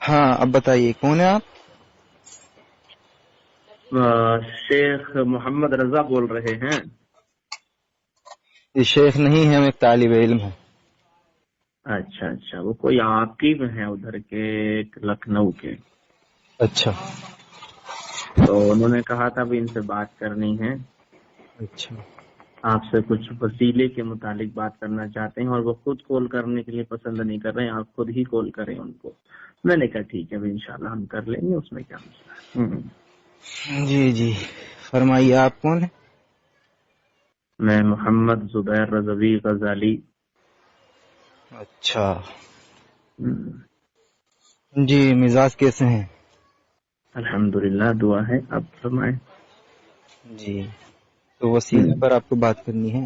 ہاں اب بتائیے کون ہے آپ؟ شیخ محمد رضا بول رہے ہیں. یہ شیخ نہیں ہے، ہم ایک طالب علم ہیں. اچھا اچھا، وہ کوئی عاقب ہیں ادھر کے لکھنؤ کے، اچھا تو انہوں نے کہا تھا بھی ان سے بات کرنی ہے، اچھا. آپ سے کچھ وسیلے کے متعلق بات کرنا چاہتے ہیں، اور وہ خود کال کرنے کے لیے پسند نہیں کر رہے ہیں، آپ خود ہی کال کریں ان کو. میں نے کہا ٹھیک ہے ابھی انشاءاللہ ہم کر لیں گے، اس میں کیا مسئلہ ہے. جی جی فرمائیے، آپ کون ہیں؟ میں محمد زبیر رضوی غزالی. اچھا جی، مزاج کیسے ہیں؟ الحمدللہ دعا ہے، آپ فرمائیں. جی تو وسیلے پر آپ کو بات کرنی ہے.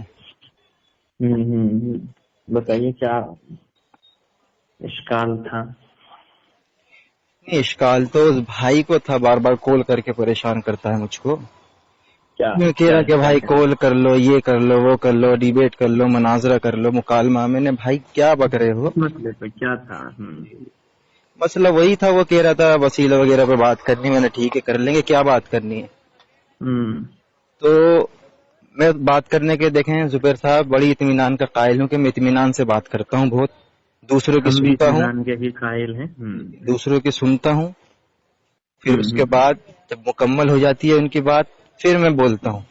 بتائیے کیا اشکال تھا؟ نہیں، اشکال تو اس بھائی کو تھا، بار بار کال کر کے پریشان کرتا ہے مجھ کو. کیا میں کہہ کیا رہا کہ کیا بھائی کہنا؟ کال کر لو، یہ کر لو، وہ کر لو، ڈیبیٹ کر لو، مناظرہ کر لو، مکالمہ. میں نے بھائی کیا بک رہے ہو؟ اس مسئلے پہ کیا تھا؟ مسئلہ وہی تھا، وہ کہہ رہا تھا وسیلہ وغیرہ پہ بات کرنی. میں نے ٹھیک ہے کر لیں گے، کیا بات کرنی ہے. تو میں بات کرنے کے دیکھیں زبیر صاحب بڑی اطمینان کا قائل ہوں کہ میں اطمینان سے بات کرتا ہوں، بہت دوسروں کی ہم بھی سنتا ہوں، اطمینان کے ہی قائل ہیں. دوسروں کی سنتا ہوں، پھر اس کے بعد جب مکمل ہو جاتی ہے ان کی بات پھر میں بولتا ہوں.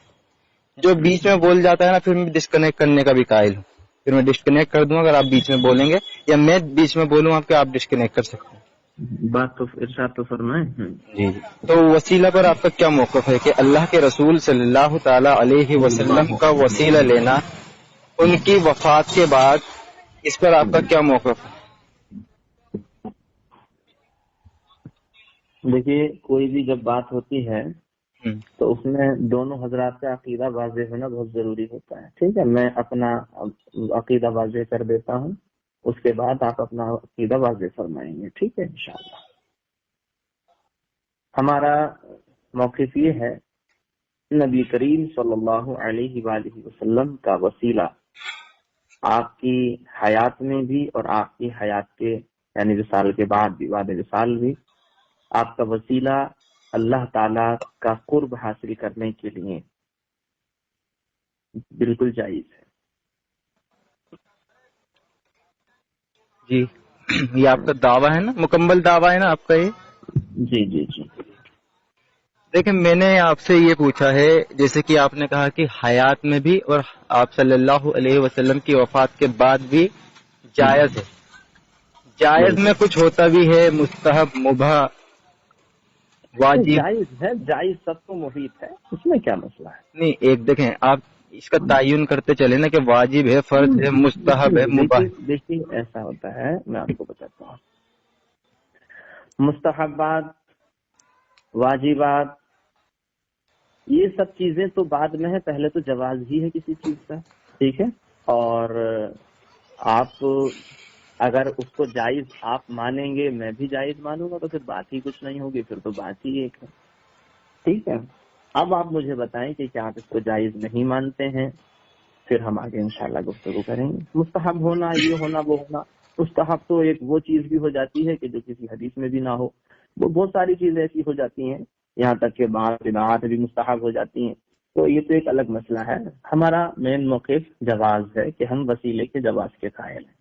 جو بیچ میں بول جاتا ہے نا پھر میں ڈسکنیکٹ کرنے کا بھی قائل ہوں. پھر میں ڈسکنیکٹ کر دوں اگر آپ بیچ میں بولیں گے، یا میں بیچ میں بولوں آپ کہ آپ ڈسکنیکٹ کر سکتے ہیں. بات تو ارشاد تو فرمائیں. جی جی. تو وسیلہ پر آپ کا کیا موقف ہے کہ اللہ کے رسول صلی اللہ تعالی علیہ وسلم کا وسیلہ لینا ان کی وفات کے بعد، اس پر آپ کا کیا موقف ہے؟ دیکھیے کوئی بھی جب بات ہوتی ہے ہم، تو اس میں دونوں حضرات کا عقیدہ واضح ہونا بہت ضروری ہوتا ہے. ٹھیک ہے، میں اپنا عقیدہ واضح کر دیتا ہوں، اس کے بعد آپ اپنا عقیدہ واضح فرمائیں گے. ٹھیک ہے انشاءاللہ. ہمارا موقف یہ ہے، نبی کریم صلی اللہ علیہ وآلہ وسلم کا وسیلہ آپ کی حیات میں بھی اور آپ کی حیات کے یعنی وصال کے بعد بھی، بعد وصال بھی، آپ کا وسیلہ اللہ تعالی کا قرب حاصل کرنے کے لیے بالکل جائز ہے. جی یہ آپ کا دعویٰ ہے نا، مکمل دعویٰ ہے نا آپ کا یہ؟ جی جی جی. دیکھیں میں نے آپ سے یہ پوچھا ہے جیسے کہ آپ نے کہا کہ حیات میں بھی اور آپ صلی اللہ علیہ وسلم کی وفات کے بعد بھی جائز ہے. جائز میں بالکل کچھ ہوتا بھی ہے، مستحب، مباح، واجب. جائز ہے، جائز سب کو محیط ہے، اس میں کیا مسئلہ ہے؟ نہیں ایک دیکھیں آپ اس کا تعین کرتے چلے نا کہ واجب ہے، فرض ہے، مستحب ہے، مباح ہے. دیکھیے ایسا ہوتا ہے، میں آپ کو بتاتا ہوں. مستحبات، واجبات، یہ سب چیزیں تو بعد میں ہے، پہلے تو جواز ہی ہے کسی چیز کا. ٹھیک ہے، اور آپ اگر اس کو جائز آپ مانیں گے، میں بھی جائز مانوں گا، تو پھر بات ہی کچھ نہیں ہوگی، پھر تو بات ہی ایک ہے. ٹھیک ہے، اب آپ مجھے بتائیں کہ کیا آپ اس کو جائز نہیں مانتے ہیں، پھر ہم آگے انشاءاللہ گفتگو کریں گے. مستحب ہونا، یہ ہونا، وہ ہونا، مستحب تو ایک وہ چیز بھی ہو جاتی ہے کہ جو کسی حدیث میں بھی نہ ہو. وہ بہت ساری چیزیں ایسی ہو جاتی ہیں، یہاں تک کہ بعض بدعات بھی مستحب ہو جاتی ہیں. تو یہ تو ایک الگ مسئلہ ہے. ہمارا مین موقف جواز ہے کہ ہم وسیلے کے جواز کے قائل ہیں.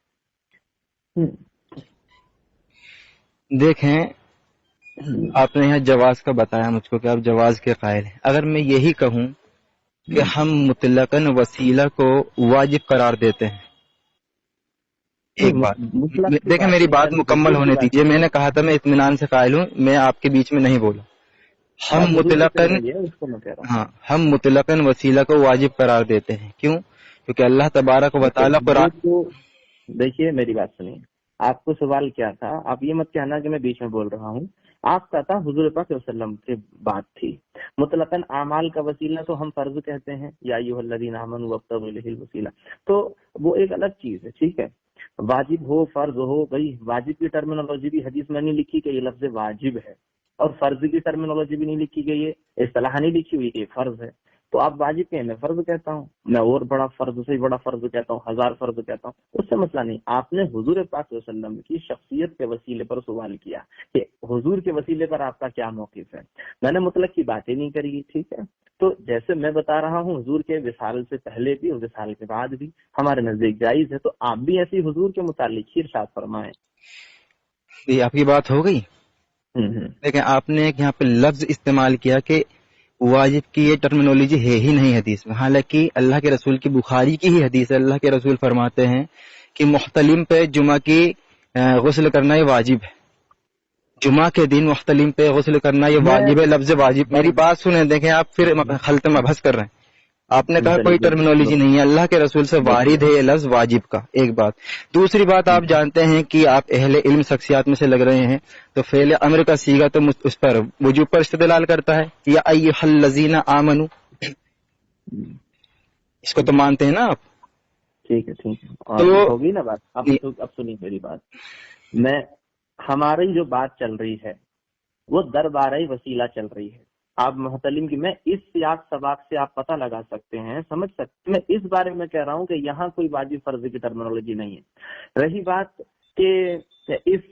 دیکھیں آپ نے یہاں جواز کا بتایا مجھ کو کہ آپ جواز کے قائل ہیں. اگر میں یہی کہوں کہ ہم مطلقاً وسیلہ کو واجب قرار دیتے ہیں، ایک بات مطلق کی دیکھیں بات میری نہیں ہے، بات ابھی مکمل حضور کی ہونے بات دیجیے. کر میں رہے نے کہا تھا میں اطمینان سے قائل ہوں، میں آپ کے بیچ میں نہیں بولا. ہیں. ہم اب حضور کی چل مطلقاً رہی ہے، اس کو میں کہہ رہا ہوں. ہاں ہم مطلقاً وسیلہ کو واجب قرار دیتے ہیں. کیوں؟ کیونکہ اللہ تبارک و تعالیٰ وہ قرآن. تو دیکھیے میری بات سنیے، آپ کو سوال کیا تھا؟ آپ یہ مت کہنا کہ میں بیچ میں بول رہا ہوں. آپ کا تھا حضور پاک صلی اللہ علیہ وسلم کی بات تھی. مطلقاً اعمال کا وسیلہ تو ہم فرض کہتے ہیں، یا ایھا الذین آمنوا وابتغوا الیہ الوسیلہ، تو وہ ایک الگ چیز ہے. ٹھیک ہے، واجب ہو فرض ہو، بھائی واجب کی ٹرمینالوجی بھی حدیث میں نہیں لکھی کہ یہ لفظ واجب ہے، اور فرض کی ٹرمینالوجی بھی نہیں لکھی گئی ہے، اصطلاح نہیں لکھی ہوئی کہ یہ فرض ہے. تو آپ واجب کہیں میں فرض کہتا ہوں، میں اور بڑا فرض سے بڑا فرض کہتا ہوں، 1000 فرض کہتا ہوں، اس سے مسئلہ نہیں. آپ نے حضور پاک صلی اللہ علیہ وسلم کی شخصیت کے وسیلے پر سوال کیا کہ حضور کے وسیلے پر آپ کا کیا موقف ہے. میں نے مطلق کی باتیں نہیں کری، ٹھیک ہے. تو جیسے میں بتا رہا ہوں حضور کے وصال سے پہلے بھی اور وصال کے بعد بھی ہمارے نزدیک جائز ہے، تو آپ بھی ایسی حضور کے متعلق ہی ارشاد فرمائیں. یہ آپ کی بات ہو گئی. لیکن آپ نے ایک یہاں پہ لفظ استعمال کیا کہ واجب کی یہ ٹرمینالوجی ہے ہی نہیں حدیث میں، حالانکہ اللہ کے رسول کی بخاری کی ہی حدیث ہے. اللہ کے رسول فرماتے ہیں کہ محتلم پہ جمعہ کی غسل کرنا یہ واجب ہے. جمعہ کے دن محتلم پہ غسل کرنا یہ واجب ہے. لفظ واجب، میری بات سنیں، دیکھیں آپ پھر خلط مبحث کر رہے ہیں. آپ نے کہا کوئی ٹرمینالوجی نہیں ہے، اللہ کے رسول سے وارد ہے یہ لفظ واجب کا. ایک بات. دوسری بات، آپ جانتے ہیں کہ آپ اہل علم شخصیات میں سے لگ رہے ہیں، تو فعل امر کا صیغہ تو اس پر وجوب پر استدلال کرتا ہے. یا ایھا الذین آمنوا، اس کو تو مانتے ہیں نا آپ؟ ٹھیک ہے ٹھیک ہے، تو ہوگی نا بات. اب سنیے میری بات. ہماری جو بات چل رہی ہے وہ دربارہ وسیلہ چل رہی ہے. آپ محتلم کی، میں اس سیاق سباق سے آپ پتہ لگا سکتے ہیں، سمجھ سکتے ہیں. میں اس بارے میں کہہ رہا ہوں کہ یہاں کوئی واجب فرض کی ٹرمینالوجی نہیں ہے. رہی بات کہ اس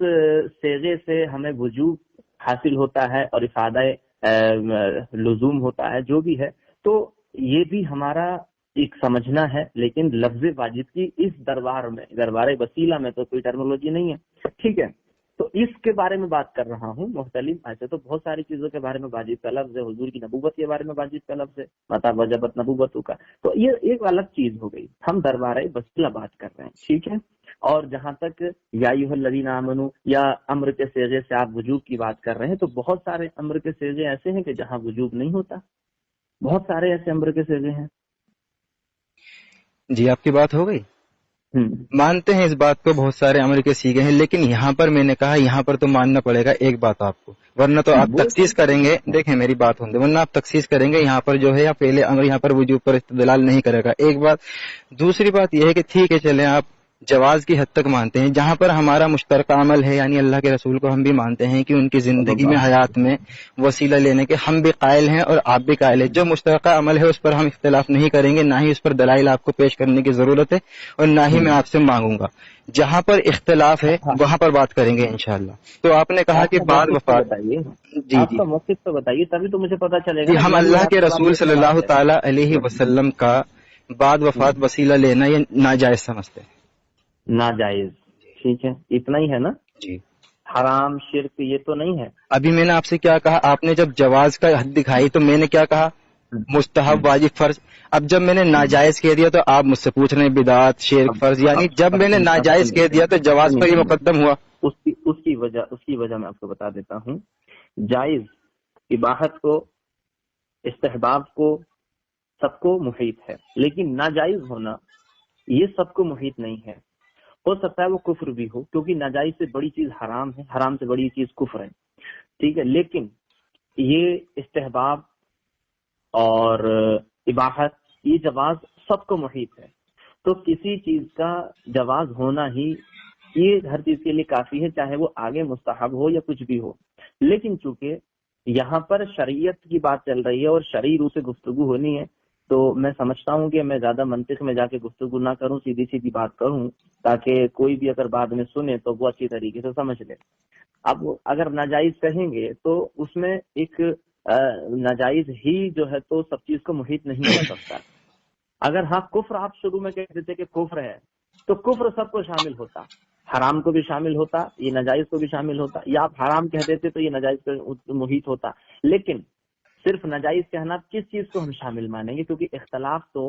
صیغے سے ہمیں وجوب حاصل ہوتا ہے اور افادہ لزوم ہوتا ہے، جو بھی ہے، تو یہ بھی ہمارا ایک سمجھنا ہے. لیکن لفظ واجب کی اس دربار وسیلہ میں تو کوئی ٹرمینالوجی نہیں ہے، ٹھیک ہے. تو اس کے بارے میں بات کر رہا ہوں. مختلف ایسے تو بہت ساری چیزوں کے بارے میں واجب کا لفظ ہے. حضور کی نبوت کے بارے میں واجب کا لفظ ہے، متا وجبت نبوتوں کا. تو یہ ایک الگ چیز ہو گئی. ہم دربار وسیلہ بات کر رہے ہیں، ٹھیک ہے. اور جہاں تک یا ایھا الذین آمنوا یا امر کے صیغے سے آپ وجوب کی بات کر رہے ہیں، تو بہت سارے امر کے صیغے ایسے ہیں کہ جہاں وجوب نہیں ہوتا. بہت سارے ایسے امر کے صیغے ہیں. جی آپ کی بات ہو گئی. مانتے ہیں اس بات کو، بہت سارے امر کے سیغے ہیں، لیکن یہاں پر میں نے کہا یہاں پر تو ماننا پڑے گا ایک بات آپ کو، ورنہ تو آپ تخصیص کریں گے. دیکھیں میری بات ہونے، ورنہ آپ تخصیص کریں گے یہاں پر جو ہے، یا پہلے امر یہاں پر وجوب پر استدلال نہیں کرے گا. ایک بات. دوسری بات یہ ہے کہ ٹھیک ہے چلیں آپ جواز کی حد تک مانتے ہیں، جہاں پر ہمارا مشترکہ عمل ہے، یعنی اللہ کے رسول کو ہم بھی مانتے ہیں کہ ان کی زندگی میں، حیات میں وسیلہ لینے کے ہم بھی قائل ہیں اور آپ بھی قائل ہیں. جو مشترکہ عمل ہے اس پر ہم اختلاف نہیں کریں گے، نہ ہی اس پر دلائل آپ کو پیش کرنے کی ضرورت ہے، اور نہ ہی میں آپ سے مانگوں گا. جہاں پر اختلاف ہے وہاں پر بات کریں گے انشاءاللہ. تو آپ نے کہا کہ بعد وفات، جی آپ کا موقف تو بتائیے، تبھی تو مجھے پتا چلے جی گا. ہم اللہ کے رسول صلی اللہ تعالی علیہ وسلم کا بعد وفات وسیلہ لینا یہ ناجائز سمجھتے ہیں. ناجائز، ٹھیک ہے، اتنا ہی ہے نا. جی حرام شرک یہ تو نہیں ہے. ابھی میں نے آپ سے کیا کہا؟ آپ نے جب جواز کا حد دکھائی تو میں نے کیا کہا؟ مستحب، واجب، فرض. اب جب میں نے ناجائز کہہ دیا تو آپ مجھ سے پوچھ رہے ہیں بدعت، شرک، فرض. یعنی جب میں نے ناجائز کہہ دیا تو جواز پر ہی مقدم ہوا. اس کی وجہ میں آپ کو بتا دیتا ہوں. جائز اباحت کو، استحباب کو، سب کو محیط ہے، لیکن ناجائز ہونا یہ سب کو محیط نہیں ہے. ہو سکتا ہے وہ کفر بھی ہو، کیونکہ ناجائز سے بڑی چیز حرام ہے، حرام سے بڑی چیز کفر ہے، ٹھیک ہے. لیکن یہ استحباب اور اباحت، یہ جواز سب کو محیط ہے. تو کسی چیز کا جواز ہونا ہی یہ ہر چیز کے لیے کافی ہے، چاہے وہ آگے مستحب ہو یا کچھ بھی ہو. لیکن چونکہ یہاں پر شریعت کی بات چل رہی ہے اور شرعی روح سے گفتگو ہونی ہے، تو میں سمجھتا ہوں کہ میں زیادہ منطق میں جا کے گفتگو نہ کروں، سیدھی سیدھی بات کروں، تاکہ کوئی بھی اگر بعد میں سنے تو وہ اچھی طریقے سے سمجھ لے. اب اگر ناجائز کہیں گے تو اس میں ایک ناجائز ہی جو ہے تو سب چیز کو محیط نہیں ہو سکتا. اگر ہاں کفر آپ شروع میں کہہ دیتے کہ کفر ہے، تو کفر سب کو شامل ہوتا، حرام کو بھی شامل ہوتا، یہ ناجائز کو بھی شامل ہوتا. یا آپ حرام کہہ دیتے تو یہ ناجائز کو محیط ہوتا. لیکن صرف ناجائز کہنا کس چیز کو ہم شامل مانیں گے؟ کیونکہ اختلاف تو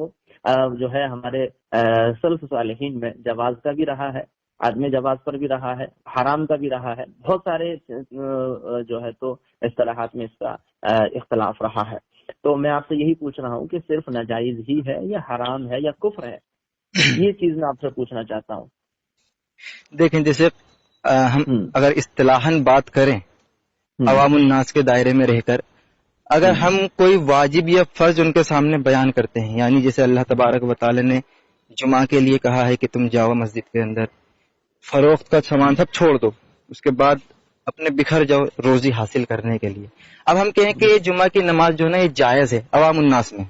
جو ہے ہمارے سلف صالحین میں جواز کا بھی رہا ہے، عدم جواز پر بھی رہا ہے، حرام کا بھی رہا ہے. بہت سارے جو ہے تو اصطلاحات میں اس کا اختلاف رہا ہے. تو میں آپ سے یہی پوچھ رہا ہوں کہ صرف ناجائز ہی ہے یا حرام ہے یا کفر ہے؟ یہ چیز میں آپ سے پوچھنا چاہتا ہوں. دیکھیں جیسے ہم اگر اصطلاحاً بات کریں عوام الناس کے دائرے میں رہ کر، اگر ہم کوئی واجب یا فرض ان کے سامنے بیان کرتے ہیں، یعنی جیسے اللہ تبارک و تعالی نے جمعہ کے لیے کہا ہے کہ تم جاؤ مسجد کے اندر، فروخت کا سامان سب چھوڑ دو، اس کے بعد اپنے بکھر جاؤ روزی حاصل کرنے کے لیے. اب ہم کہیں کہ یہ جمعہ کی نماز جو ہے نا یہ جائز ہے عوام الناس میں،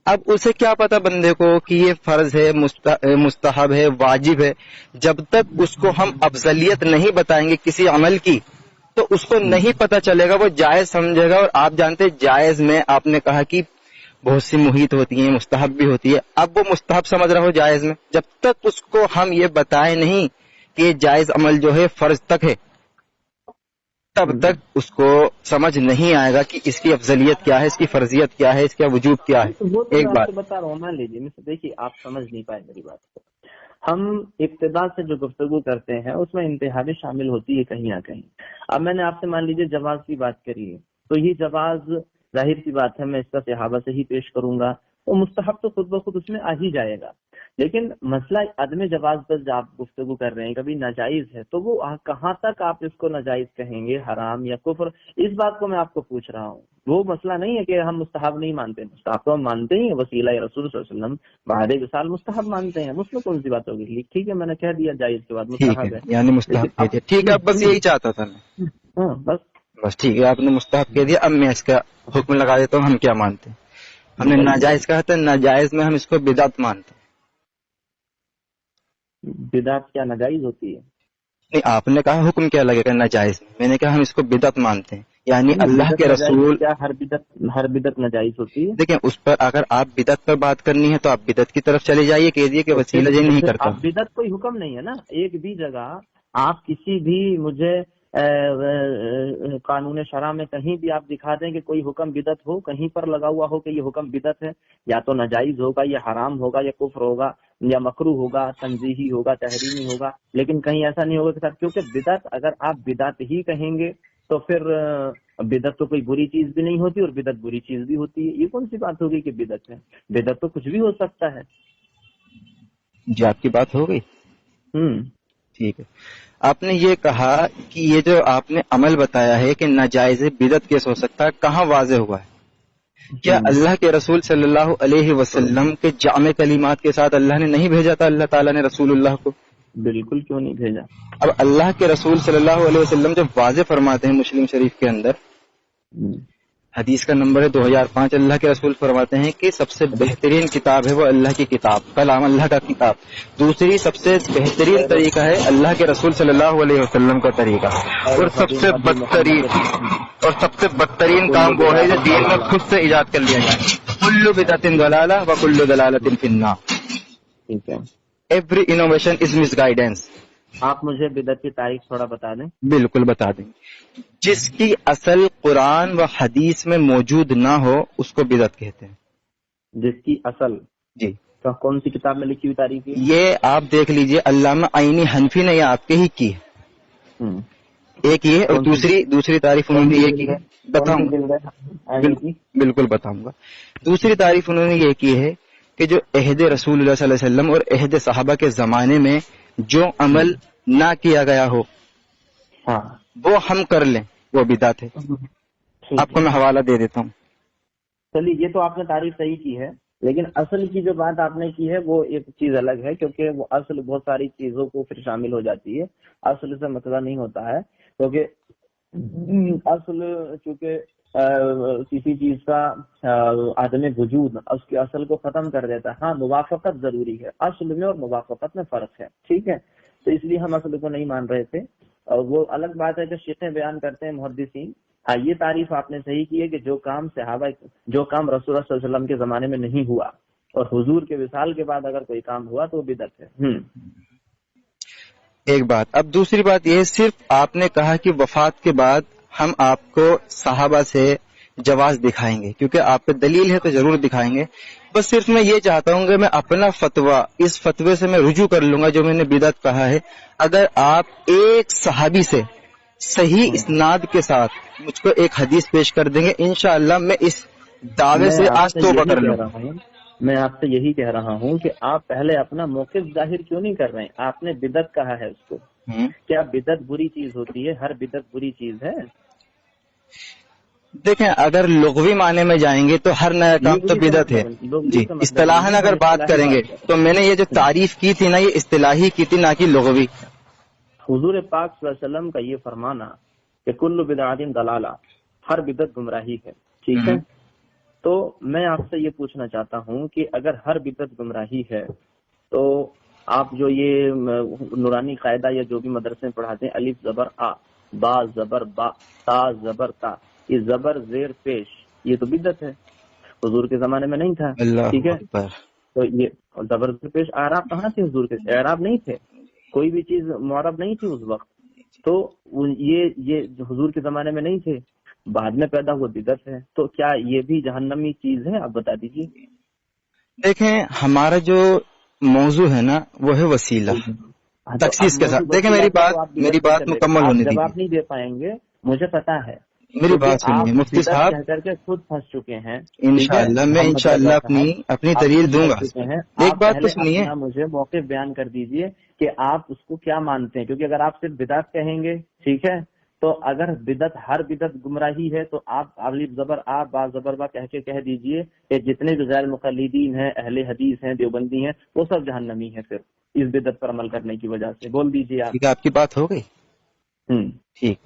اب اسے کیا پتا بندے کو کہ یہ فرض ہے، مستحب ہے، واجب ہے. جب تک اس کو ہم افضلیت نہیں بتائیں گے کسی عمل کی تو اس کو نہیں پتا چلے گا، وہ جائز سمجھے گا. اور آپ جانتے ہیں جائز میں آپ نے کہا کہ بہت سی محیط ہوتی ہیں، مستحب بھی ہوتی ہے. اب وہ مستحب سمجھ رہا ہو جائز میں، جب تک اس کو ہم یہ بتائیں نہیں کہ یہ جائز عمل جو ہے فرض تک ہے، تب تک اس کو سمجھ نہیں آئے گا کہ اس کی افضلیت کیا ہے، اس کی فرضیت کیا ہے، اس کا وجوب کیا ہے. وہ تو ایک میں آپ بات کو بتا رہا ہوں. مان لیجیے دیکھیے آپ سمجھ نہیں پائے میری بات کو. ہم ابتدا سے جو گفتگو کرتے ہیں اس میں انتہا بھی شامل ہوتی ہے کہیں نہ کہیں. اب میں نے آپ سے مان لیجیے جواز کی بات کری ہے، تو یہ جواز ظاہر سی بات ہے میں اس کا صحابہ سے ہی پیش کروں گا، وہ مستحب تو خود بخود اس میں آ ہی جائے گا. لیکن مسئلہ عدم جواز پر جب آپ گفتگو کر رہے ہیں کبھی ناجائز ہے، تو وہ کہاں تک آپ اس کو ناجائز کہیں گے، حرام یا کفر، اس بات کو میں آپ کو پوچھ رہا ہوں. وہ مسئلہ نہیں ہے کہ ہم مستحب نہیں مانتے، مستحب تو ہم مانتے ہیں، وسیلہ رسول صلی اللہ علیہ وسلم بعد وصال مستحب مانتے ہیں، اس میں کون سی بات ہوگی. ٹھیک ہے میں نے کہہ دیا جائز کے بعد ٹھیک ہے، مستحب ہے. یعنی مستحب لیکن کہہ دیا. ٹھیک ہے، اب بس یہی چاہتا تھا میں. ہاں بس ٹھیک ہے، آپ نے مستحب کہہ دیا. اب میں اس کا حکم لگا دیتا ہوں. ہم کیا مانتے ہیں؟ ہم نے ناجائز کہا تھا، ناجائز میں ہم اس کو بدعت مانتے ہیں. بدعت کیا ناجائز ہوتی ہے؟ نہیں، آپ نے کہا حکم کیا لگے گا ناجائز میں نے کہا ہم اس کو بدعت مانتے ہیں. یعنی اللہ بدعت کے ناجائز رسول، کیا ہر بدعت ناجائز ہوتی ہے؟ دیکھیں اس پر اگر آپ بدعت پر بات کرنی ہے تو آپ بدعت کی طرف چلے جائیے، کہہ دیے کہ تو وسیلہ جی نہیں پھر کرتا. اب بدعت کوئی حکم نہیں ہے نا. ایک بھی جگہ آپ کسی بھی مجھے قانون شرع میں کہیں بھی آپ دکھا دیں کہ کوئی حکم بدعت ہو، کہیں پر لگا ہوا ہو کہ یہ حکم بدعت ہے، یا تو ناجائز ہوگا یا حرام ہوگا یا کفر ہوگا یا مکروہ ہوگا، تنزیہی ہوگا، تحریمی ہوگا. لیکن کہیں ایسا نہیں ہوگا کہ ساتھ، کیونکہ بدعت اگر آپ بدعت ہی کہیں گے تو پھر بدعت تو کوئی بری چیز بھی نہیں ہوتی اور بدعت بری چیز بھی ہوتی ہے. یہ کون سی بات ہوگی کہ بدعت ہے؟ بدعت تو کچھ بھی ہو سکتا ہے. جی آپ کی بات ہو گئی. ہوں ٹھیک ہے، آپ نے یہ کہا کہ یہ جو آپ نے عمل بتایا ہے کہ ناجائز بدعت کیسے ہو سکتا ہے، کہاں واضح ہوا ہے؟ کیا اللہ کے رسول صلی اللہ علیہ وسلم کے جامع کلمات کے ساتھ اللہ نے نہیں بھیجا تھا اللہ تعالیٰ نے رسول اللہ کو؟ بالکل کیوں نہیں بھیجا. اب اللہ کے رسول صلی اللہ علیہ وسلم جب واضح فرماتے ہیں مسلم شریف کے اندر، حدیث کا نمبر ہے 2005، اللہ کے رسول فرماتے ہیں کہ سب سے بہترین کتاب ہے وہ اللہ کی کتاب، کلام اللہ کا کتاب. دوسری سب سے بہترین طریقہ ہے اللہ کے رسول صلی اللہ علیہ وسلم کا طریقہ. اور سب سے بدترین کام وہ ہے جو دین میں خود سے ایجاد کر لیا جائے. کل بدعت ضلالہ و کل ضلالۃ فی النار. ٹھیک ہے، every innovation is miss guidance. آپ مجھے بدعت کی تاریخ تھوڑا بتا دیں. بالکل بتا دیں. جس کی اصل قرآن و حدیث میں موجود نہ ہو اس کو بدعت کہتے ہیں. جس کی اصل جی تو کون سی کتاب میں لکھی ہوئی تاریخ ہے؟ یہ آپ دیکھ لیجئے، علامہ عینی حنفی نے یہ آپ کے ہی کی ہے. ایک یہ اور دوسری تعریف انہوں نے یہ کی ہے، بتاؤں گا، بالکل بتاؤں گا. دوسری تعریف انہوں نے یہ کی ہے کہ جو عہد رسول اللہ صلی اللہ علیہ وسلم اور عہد صحابہ کے زمانے میں جو عمل نہ کیا گیا ہو وہ ہم کر لیں وہ بدعت ہے. آپ کو میں حوالہ دے دیتا ہوں. چلیے یہ تو آپ نے تعریف صحیح کی ہے، لیکن اصل کی جو بات آپ نے کی ہے وہ ایک چیز الگ ہے، کیونکہ وہ اصل بہت ساری چیزوں کو پھر شامل ہو جاتی ہے. اصل سے مسئلہ نہیں ہوتا ہے، کیونکہ اصل چونکہ کسی چیز کا عدم وجود اس کے اصل کو ختم کر دیتا ہے. ہاں موافقت ضروری ہے، اصل میں اور موافقت میں فرق ہے. ٹھیک ہے، تو اس لیے ہم اصل کو نہیں مان رہے تھے. اور وہ الگ بات ہے جو شیخیں بیان کرتے ہیں محدثین. یہ تعریف آپ نے صحیح کی ہے کہ جو کام رسول اللہ صلی اللہ علیہ وسلم کے زمانے میں نہیں ہوا اور حضور کے وصال کے بعد اگر کوئی کام ہوا تو وہ بدعت ہے. ایک بات. اب دوسری بات یہ ہے، صرف آپ نے کہا کہ وفات کے بعد ہم آپ کو صحابہ سے جواز دکھائیں گے، کیونکہ آپ پہ دلیل ہے تو ضرور دکھائیں گے. بس صرف میں یہ چاہتا ہوں کہ میں اپنا فتویٰ اس فتوے سے میں رجوع کر لوں گا جو میں نے بدعت کہا ہے. اگر آپ ایک صحابی سے صحیح اسناد کے ساتھ مجھ کو ایک حدیث پیش کر دیں گے انشاءاللہ میں اس دعوے سے آج توبہ کر لوں. میں آپ سے یہی کہہ رہا ہوں کہ آپ پہلے اپنا موقف ظاہر کیوں نہیں کر رہے ہیں. آپ نے بدعت کہا ہے اس کو، کیا بدعت بری چیز ہوتی ہے؟ ہر بدعت بری چیز ہے؟ دیکھیں اگر لغوی معنی میں جائیں گے تو ہر نیا کام تو بدعت ہے. جی اصطلاحاً اگر بات کریں گے تو میں نے یہ جو تعریف کی تھی نا یہ اصطلاحی کی تھی نہ کہ لغوی. حضور پاک صلی اللہ علیہ وسلم کا یہ فرمانا کہ کل بدعت ضلالہ، ہر بدعت گمراہی ہے. ٹھیک ہے، تو میں آپ سے یہ پوچھنا چاہتا ہوں کہ اگر ہر بدعت گمراہی ہے تو آپ جو یہ نورانی قاعدہ یا جو بھی مدرسے میں پڑھاتے ہیں الف زبر آ، با زبر با، تا زبر تا، یہ زبر زیر پیش، یہ تو بدعت ہے، حضور کے زمانے میں نہیں تھا، اللہ ٹھیک ہے؟ اکبر. تو یہ زبر زیر پیش اعراب کہاں تھے حضور کے؟ اعراب نہیں تھے، کوئی بھی چیز معرب نہیں تھی اس وقت، تو یہ حضور کے زمانے میں نہیں تھے، بعد میں پیدا ہوا بدعت ہے، تو کیا یہ بھی جہنمی چیز ہے؟ آپ بتا دیجیے. دیکھیں ہمارا جو موضوع ہے نا وہ ہے وسیلہ تخصیص کے ساتھ. دیکھیں میری بات مکمل ہونے دیجیے. جواب نہیں دے پائیں گے، مجھے پتا ہے، میری بات سنیے مفتی صاحب. کہہ کر کے خود پھنس چکے ہیں. انشاءاللہ میں انشاءاللہ اپنی دلیل دوں گا. ایک بات تو سنیے، مجھے موقف بیان کر دیجئے کہ آپ اس کو کیا مانتے ہیں، کیونکہ اگر آپ صرف بدعت کہیں گے، ٹھیک ہے، تو اگر بدعت ہر بدعت گمراہی ہے تو آپ الف زبر آ با زبر با کہہ دیجئے کہ جتنے بھی غیر مقلدین ہیں، اہل حدیث ہیں، دیوبندی ہیں، وہ سب جہنمی ہیں پھر اس بدعت پر عمل کرنے کی وجہ سے. بول دیجئے آپ. ٹھیک ہے، آپ کی بات ہو گئی. ٹھیک.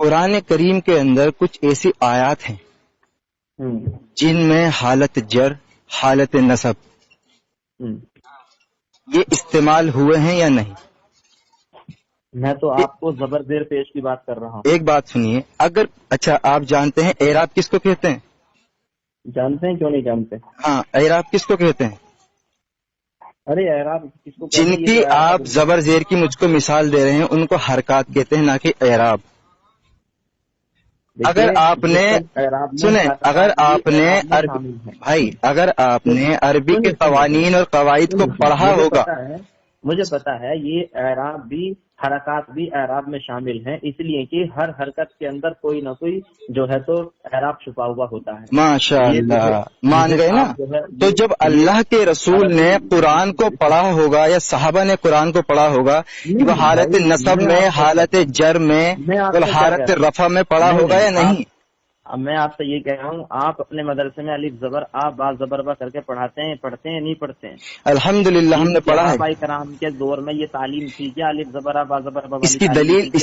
قرآن کریم کے اندر کچھ ایسی آیات ہیں جن میں حالت جر، حالت نصب یہ استعمال ہوئے ہیں یا نہیں؟ میں تو آپ کو زبر زیر پیش کی بات کر رہا ہوں. ایک بات سنیے، اگر اچھا آپ جانتے ہیں اعراب کس کو کہتے ہیں؟ جانتے ہیں، کیوں نہیں جانتے؟ ہاں، اعراب کس کو کہتے ہیں؟ ارے اعراب کس کو کہتے جن ہیں؟ کی آپ زبر زیر کی مجھ کو مثال دے رہے ہیں ان کو حرکات کہتے ہیں، نہ کہ اعراب. اگر آپ نے سنیں، اگر آپ نے اگر آپ نے عربی کے قوانین اور قواعد کو پڑھا ہوگا، مجھے پتا ہے یہ اعراب بھی، حرکات بھی اعراب میں شامل ہیں، اس لیے کہ ہر حرکت کے اندر کوئی نہ کوئی جو ہے تو اعراب چھپا ہوا ہوتا ہے. ماشاء اللہ، مان گئے نا. تو جب اللہ کے رسول نے قرآن کو پڑھا ہوگا یا صحابہ نے قرآن کو پڑھا ہوگا، وہ حالت نصب میں، حالت جر میں اور حالت رفع میں پڑھا ہوگا یا نہیں؟ اب میں آپ سے یہ کہہ رہا ہوں، آپ اپنے مدرسے میں الف زبر آ با زبر با کر کے پڑھتے ہیں نہیں پڑھتے ہیں؟ الحمدللہ ہم نے پڑھا ہے. صحابہ کرام کے دور میں یہ تعلیم تھی کیا الف زبر آ با زبر با؟ اس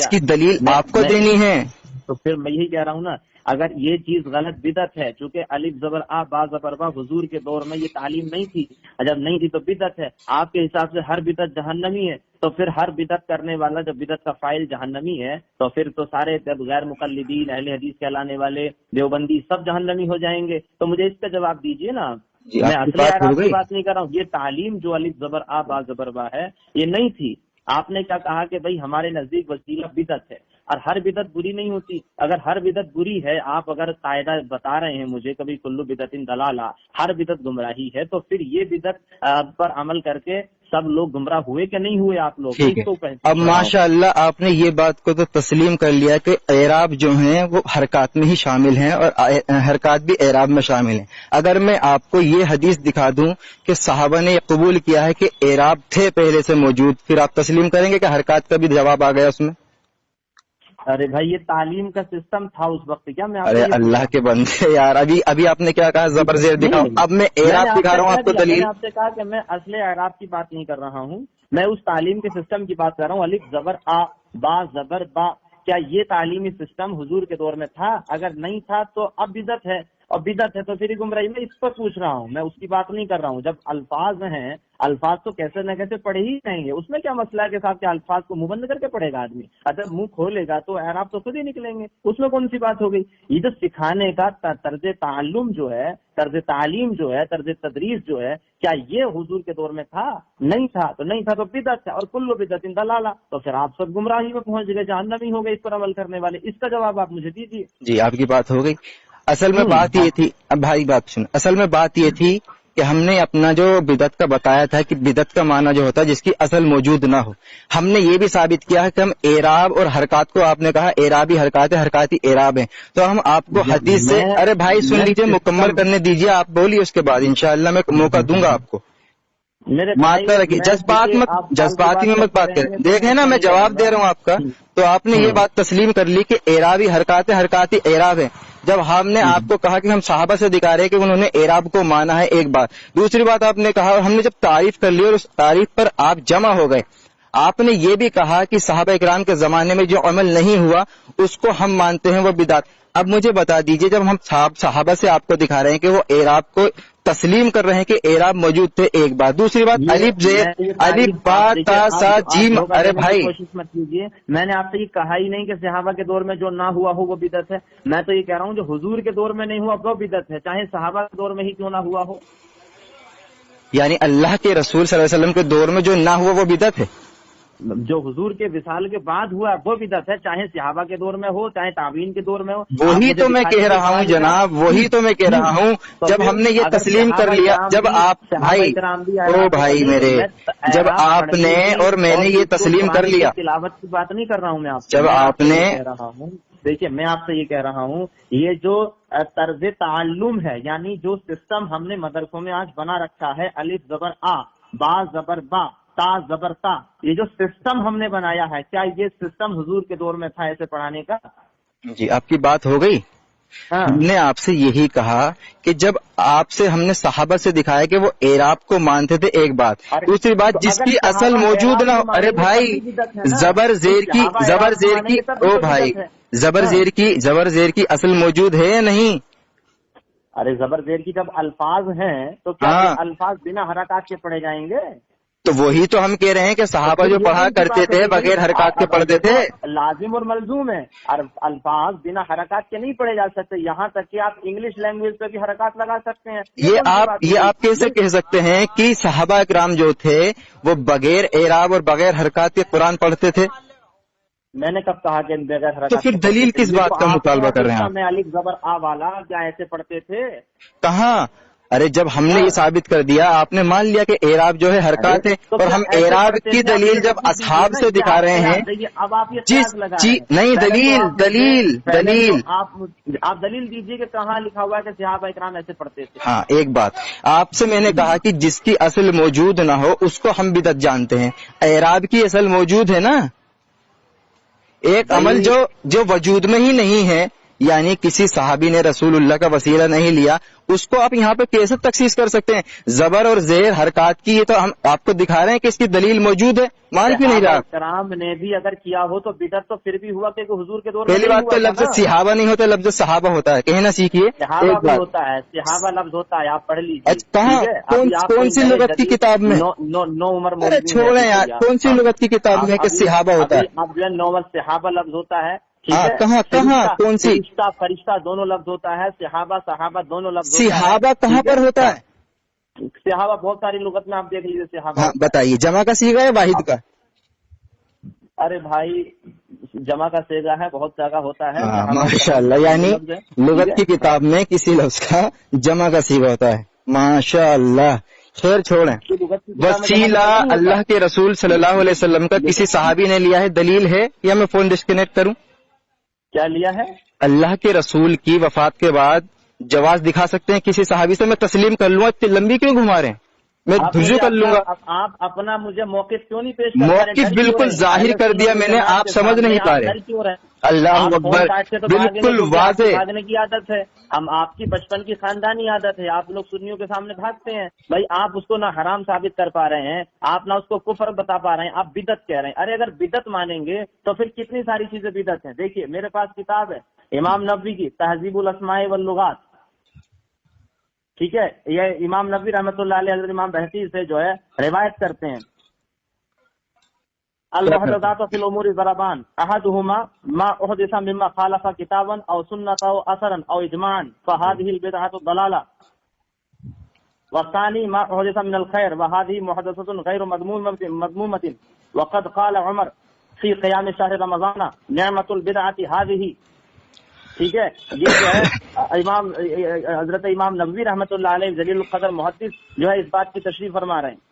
کی دلیل آپ کو دینی ہے. تو پھر میں یہی کہہ رہا ہوں نا، اگر یہ چیز غلط بدعت ہے، چونکہ الف زبر آ با زبر با حضور کے دور میں یہ تعلیم نہیں تھی، جب نہیں تھی تو بدعت ہے. آپ کے حساب سے ہر بدعت جہنمی ہے، تو پھر ہر بدعت کرنے والا جب بدعت کا فاعل جہنمی ہے تو پھر تو سارے غیر مقلدین، اہل حدیث کہلانے والے، دیوبندی سب جہنمی ہو جائیں گے. تو مجھے اس کا جواب دیجئے نا. میں اصلی اعراب کی بات نہیں کر رہا ہوں. یہ تعلیم جو الف زبر آ با زبر با ہے یہ نہیں تھی. آپ نے کیا کہا کہ بھئی ہمارے نزدیک وسیلہ بدعت ہے، اور ہر بدعت بری نہیں ہوتی. اگر ہر بدعت بری ہے، آپ اگر قاعدہ بتا رہے ہیں مجھے کبھی کلو بدعت دلالہ، ہر بدعت گمراہی ہے، تو پھر یہ بدعت پر عمل کر کے سب لوگ گمراہ ہوئے کہ نہیں ہوئے آپ لوگ؟ ٹھیک ہے. اب ماشاء اللہ آپ نے یہ بات کو تو تسلیم کر لیا کہ اعراب جو ہیں وہ حرکات میں ہی شامل ہیں اور حرکات بھی اعراب میں شامل ہیں. اگر میں آپ کو یہ حدیث دکھا دوں کہ صحابہ نے یہ قبول کیا ہے کہ اعراب تھے پہلے سے موجود، پھر آپ تسلیم کریں گے کہ حرکات کا بھی جواب آ گیا اس میں؟ ارے بھائی یہ تعلیم کا سسٹم تھا اس وقت. کیا میں ارے اللہ کے بندے یار، ابھی آپ نے کیا کہا زبر زیر دکھاؤ. اب میں اعراب دکھا رہا ہوں آپ کو دلیل. میں نے آپ سے کہا کہ میں اصل اعراب کی بات نہیں کر رہا ہوں، میں اس تعلیم کے سسٹم کی بات کر رہا ہوں. الف زبر آ با زبر با، کیا یہ تعلیمی سسٹم حضور کے دور میں تھا؟ اگر نہیں تھا تو اب بدعت ہے، اور بدعت ہے تو پھر گمراہی. میں اس پر پوچھ رہا ہوں، میں اس کی بات نہیں کر رہا ہوں. جب الفاظ ہیں، الفاظ تو کیسے نہ کیسے پڑھے ہی جائیں گے. اس میں کیا مسئلہ ہے کہ صاحب کیا الفاظ کو منہ بند کر کے پڑھے گا آدمی؟ اگر منہ کھولے گا تو اعراب تو خود ہی نکلیں گے. اس میں کون سی بات ہو گئی؟ یہ جو سکھانے کا طرز تعلم جو ہے، طرز تعلیم جو ہے، طرز تدریس جو ہے، کیا یہ حضور کے دور میں تھا؟ نہیں تھا. تو نہیں تھا تو بدعت ہے، اور کل بدعت ضلالہ. تو پھر آپ سب گمراہی میں پہنچ گئے، جہنمی ہو گئے اس پر عمل کرنے والے. اس کا جواب آپ مجھے دیجیے. جی آپ کی بات ہو گئی. اصل میں بات یہ تھی، اب بھائی بات سن، اصل میں بات یہ تھی کہ ہم نے اپنا جو بدعت کا بتایا تھا کہ بدعت کا معنی جو ہوتا ہے جس کی اصل موجود نہ ہو. ہم نے یہ بھی ثابت کیا ہے کہ ہم اعراب اور حرکات کو، آپ نے کہا اعرابی حرکات ہے، حرکاتی اعراب ہیں، تو ہم آپ کو حدیث سے، ارے بھائی سن لیجیے، مکمل کرنے دیجیے، آپ بولیے اس کے بعد انشاءاللہ میں موقع دوں گا آپ کو. ماتا رکھیے، جذباتی میں مت بات کریں. دیکھیں نا میں جواب دے رہا ہوں آپ کا، تو آپ نے یہ بات تسلیم کر لی کہ اعرابی حرکات حرکاتی اعراب ہیں. جب ہم نے آپ کو کہا کہ ہم صحابہ سے دکھا رہے ہیں کہ انہوں نے اعراب کو مانا ہے، ایک بات. دوسری بات آپ نے کہا، اور ہم نے جب تعریف کر لی اور اس تعریف پر آپ جمع ہو گئے، آپ نے یہ بھی کہا کہ صحابہ اکرام کے زمانے میں جو عمل نہیں ہوا اس کو ہم مانتے ہیں وہ بدعت. اب مجھے بتا دیجئے، جب ہم صحابہ سے آپ کو دکھا رہے ہیں کہ وہ اعراب کو تسلیم کر رہے ہیں کہ اعراب موجود تھے، ایک بات. دوسری بات الف زیر الف با تا سا جیم. ارے بھائی کوشش مت کیجیے، میں نے آپ سے یہ کہا ہی نہیں کہ صحابہ کے دور میں جو نہ ہوا ہو وہ بدعت ہے. میں تو یہ کہہ رہا ہوں جو حضور کے دور میں نہیں ہوا وہ بدعت ہے، چاہے صحابہ کے دور میں ہی کیوں نہ ہوا ہو. یعنی اللہ کے رسول صلی اللہ علیہ وسلم کے دور میں جو نہ ہوا وہ بدعت ہے. جو حضور کے وصال کے بعد ہوا وہ بدعت ہے، چاہے صحابہ کے دور میں ہو چاہے تابعین کے دور میں ہو. وہی تو میں کہہ رہا ہوں جناب، وہی تو میں کہہ رہا ہوں. جب ہم نے یہ تسلیم کر لیا، جب آپ بھائی او بھائی میرے، جب آپ نے اور میں نے یہ تسلیم کر لیا، تلاوت کی بات نہیں کر رہا ہوں میں آپ سے، جب آپ نے کہہ رہا ہوں دیکھیے میں آپ سے یہ کہہ رہا ہوں یہ جو طرز تعلم ہے، یعنی جو سسٹم ہم نے مدرسوں میں آج بنا رکھا ہے، الف زبر آ، با زبر با، تا زبر تا، یہ جو سسٹم ہم نے بنایا ہے، کیا یہ سسٹم حضور کے دور میں تھا ایسے پڑھانے کا؟ جی آپ کی بات ہو گئی. ہم نے آپ سے یہی کہا کہ جب آپ سے ہم نے صحابہ سے دکھایا کہ وہ اعراب کو مانتے تھے، ایک بات. دوسری بات جس کی اصل موجود نہ ہو، ارے بھائی زبر زیر کی او بھائی زبر زیر کی اصل موجود ہے یا نہیں؟ ارے زبر زیر کی جب الفاظ ہیں تو کیا الفاظ بنا حرکات کے پڑھے جائیں گے؟ تو وہی تو ہم کہہ رہے ہیں کہ صحابہ جو پڑھا کرتے تھے بغیر حرکات کے پڑھتے تھے. لازم اور ملزوم ہے، اور الفاظ بنا حرکات کے نہیں پڑھے جا سکتے. یہاں تک کہ آپ انگلش لینگویج پہ بھی حرکات لگا سکتے ہیں. یہ آپ کیسے کہہ سکتے ہیں کہ صحابہ اکرام جو تھے وہ بغیر اعراب اور بغیر حرکات کے قرآن پڑھتے تھے؟ میں نے کب کہا کہ بغیر حرکات؟ تو پھر دلیل کس بات کا مطالبہ کر رہے ہیں آپ؟ میں الف زبر آ والا کیا ایسے پڑھتے تھے؟ کہاں؟ ارے جب ہم نے یہ ثابت کر دیا، آپ نے مان لیا کہ اعراب جو ہے حرکات ہے، اور ہم اعراب کی دلیل جب اصحاب سے دکھا رہے ہیں. اب آپ یہ نہیں دلیل آپ دلیل دیجیے کہ کہاں لکھا ہوا ہے کہ صحابہ اکرام ایسے پڑھتے تھے. ہاں ایک بات آپ سے میں نے کہا کہ جس کی اصل موجود نہ ہو اس کو ہم بدعت جانتے ہیں. اعراب کی اصل موجود ہے نا. ایک عمل جو وجود میں ہی نہیں ہے، یعنی کسی صحابی نے رسول اللہ کا وسیلہ نہیں لیا، اس کو آپ یہاں پہ کیسے تخصیص کر سکتے ہیں؟ زبر اور زیر حرکات کی یہ تو ہم آپ کو دکھا رہے ہیں کہ اس کی دلیل موجود ہے، مان کیوں نہیں رہا؟ کرام نے بھی اگر کیا ہو تو بدعت تو پھر بھی ہوا کہ حضور کے دور میں. پہلی بات تو لفظ صحابہ نہیں ہوتا، لفظ صحابہ ہوتا ہے، کہنا سیکھیے. صحابہ بھی ہوتا ہے، صحابہ لفظ ہوتا ہے، آپ پڑھ لیجیے. کہاں کون سی لغت کی کتاب میں؟ نو عمر چھوڑیں یار، کون سی لغت کی کتاب میں کہ صحابہ ہوتا ہے؟ اب جو ہے نومر صحابہ لفظ ہوتا ہے. کہاں کون سی؟ فرشتہ دونوں لفظ ہوتا ہے، صحابہ دونوں لفظ. صحابہ کہاں پر ہوتا ہے؟ صحابہ بہت ساری لغت میں آپ دیکھ لیجیے صحابہ. بتائیے جمع کا صیغہ ہے واحد کا؟ ارے بھائی جمع کا صیغہ ہے، بہت جگہ ہوتا ہے. ماشاء اللہ، یعنی لغت کی کتاب میں کسی لفظ کا جمع کا صیغہ ہوتا ہے. ماشاء اللہ. خیر چھوڑیں. وسیلہ اللہ کے رسول صلی اللہ علیہ وسلم کا کسی صحابی نے لیا ہے، دلیل ہے یا میں فون ڈسکنیکٹ کروں؟ کیا لیا ہے؟ اللہ کے رسول کی وفات کے بعد جواز دکھا سکتے ہیں کسی صحابی سے؟ میں تسلیم کر لوں. اتنی لمبی کیوں گھما رہے ہیں؟ میں رجوع کر لوں گا. آپ اپنا مجھے موقف کیوں نہیں پیش کر رہے؟ موقف بالکل ظاہر کر دیا میں نے، آپ سمجھ نہیں پا رہے. اللہ اکبر، بالکل واضح. بھاگنے کی عادت ہے، ہم آپ کی بچپن کی خاندانی عادت ہے، آپ لوگ سنیوں کے سامنے بھاگتے ہیں. بھائی آپ اس کو نہ حرام ثابت کر پا رہے ہیں، آپ نہ اس کو کفر بتا پا رہے ہیں، آپ بدعت کہہ رہے ہیں. ارے اگر بدعت مانیں گے تو پھر کتنی ساری چیزیں بدعت ہیں. دیکھیے میرے پاس کتاب ہے امام نبوی کی تہذیب الاسماء واللغات، ٹھیک ہے. یہ امام نبوی رحمۃ اللہ علیہ حضرت امام بہتی سے جو ہے روایت کرتے ہیں. المحدثات فی الامور ضربان احدهما ما احدث مما خالف کتابا او سنة او اثرا او اجماعا فهذه البدعة ضلالة، والثاني ما احدث من الخير وهذه محدثة غير مذمومة، وقد قال عمر فی قیام شہر رمضان نعمت البدعة هذه. ٹھیک ہے. یہ جو ہے امام حضرت امام نبوی رحمۃ اللہ علیہ جلیل القدر محدث جو ہے اس بات کی تشریح فرما رہے ہیں.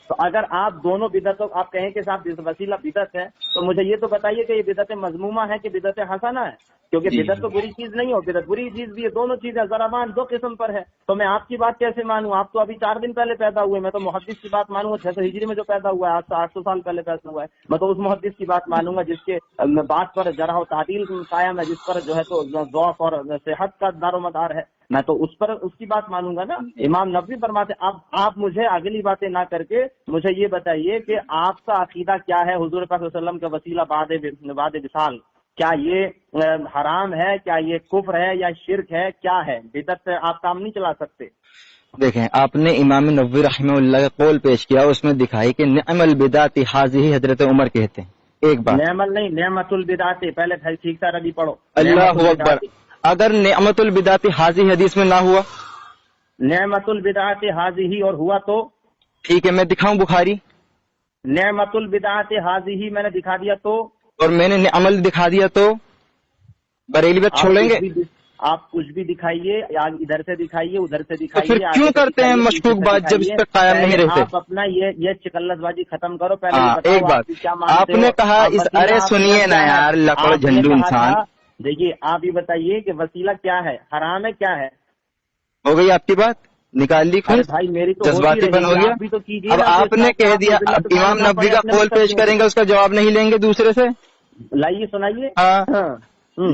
تو اگر آپ دونوں بدعتوں آپ کہیں کہ صاحب وسیلہ بدعت ہے تو مجھے یہ تو بتائیے کہ یہ بدعت مذمومہ ہے کہ بدعت حسنہ ہے؟ کیونکہ بدعت تو بری چیز نہیں ہو، بدعت بری چیز بھی ہے، دونوں چیزیں ضربان دو قسم پر ہے. تو میں آپ کی بات کیسے مانوں؟ آپ تو ابھی 4 دن پہلے پیدا ہوئے، میں تو محدث کی بات مانوں گا 600 ہجری میں جو پیدا ہوا ہے، آج سے 800 سال پہلے پیدا ہوا ہے. میں تو اس محدث کی بات مانوں گا جس کے بات پر جرح و تعدیل قائم ہے، جس پر جو ہے تو ضعف اور صحت کا دار و مدار ہے. میں تو اس کی بات مانوں گا نا. امام نبوی فرماتے اب آپ مجھے اگلی باتیں نہ کر کے مجھے یہ بتائیے کہ آپ کا عقیدہ کیا ہے حضور پاک صلی اللہ علیہ وسلم کا وسیلہ بعد وصال. کیا یہ حرام ہے, کیا یہ کفر ہے یا شرک ہے, کیا ہے؟ بدعت سے آپ کام نہیں چلا سکتے. دیکھیں آپ نے امام نبوی رحمہ اللہ کا قول پیش کیا, اس میں دکھائی کہ نعم البدعۃ ہذہ حضرت عمر کہتے ہیں. ایک بات نعمل نہیں, نعمت البدعۃ. پہلے ٹھیک سے عربی پڑھو. اللہ اکبر. اگر نعمت البدعۃ ہذہ حدیث میں نہ ہوا, نعمت البدعۃ ہذہ اور ہوا تو ٹھیک ہے, میں دکھاؤں بخاری. نعمت البدعۃ ہذہ میں نے دکھا دیا تو, اور میں نے عمل دکھا دیا تو بریلویت چھوڑیں گے؟ آپ کچھ بھی دکھائیے, ادھر سے دکھائیے, ادھر سے تو دکھائیے. پھر کیوں کرتے ہیں مشکوک بات جب اس پہ قائم نہیں رہتے؟ آپ اپنا یہ چکلت بازی ختم کرو. پہلے ایک بات آپ نے کہا ارے سنیے نا یار لکڑ جھنڈو انسان. دیکھیے آپ یہ بتائیے کہ وسیلہ کیا ہے, حرام ہے, کیا ہے؟ ہو گئی آپ کی بات, نکال لی خود, بھائی میری تو جذباتی بن ہو گیا. اب آپ نے کہہ دیا امام نبوی کا قول پیش کریں گے, اس کا جواب نہیں لیں گے دوسرے سے؟ لائیے سنائیے.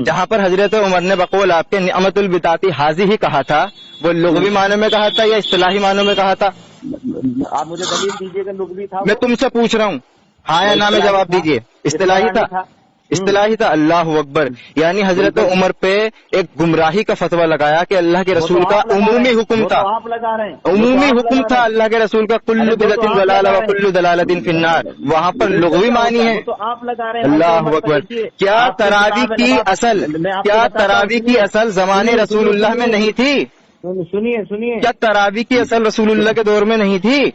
جہاں پر حضرت عمر نے بقول آپ کے نعمت البدعۃ ہذہ ہی کہا تھا, وہ لغوی معنوں میں کہا تھا یا اصطلاحی معنوں میں کہا تھا؟ آپ مجھے دلیل دیجیے کہ لغوی تھا. میں تم سے پوچھ رہا ہوں, ہاں یا نہ میں جواب دیجیے. اصطلاحی تھا, اصطلاحی تھا. اللہ اکبر. یعنی حضرت عمر پہ ایک گمراہی کا فتویٰ لگایا کہ اللہ کے رسول کا عمومی حکم تھا, آپ لگا رہے ہیں, عمومی حکم تھا اللہ کے رسول کا کل بدعۃ ضلالہ و کل ضلالۃ فی النار. وہاں پر لغوی معنی ہے. تو آپ لگا رہے ہیں. اللہ اکبر. کیا تراویح کی اصل زمانے رسول اللہ میں نہیں تھی؟ سنیے, کیا تراویح کی اصل رسول اللہ کے دور میں نہیں تھی؟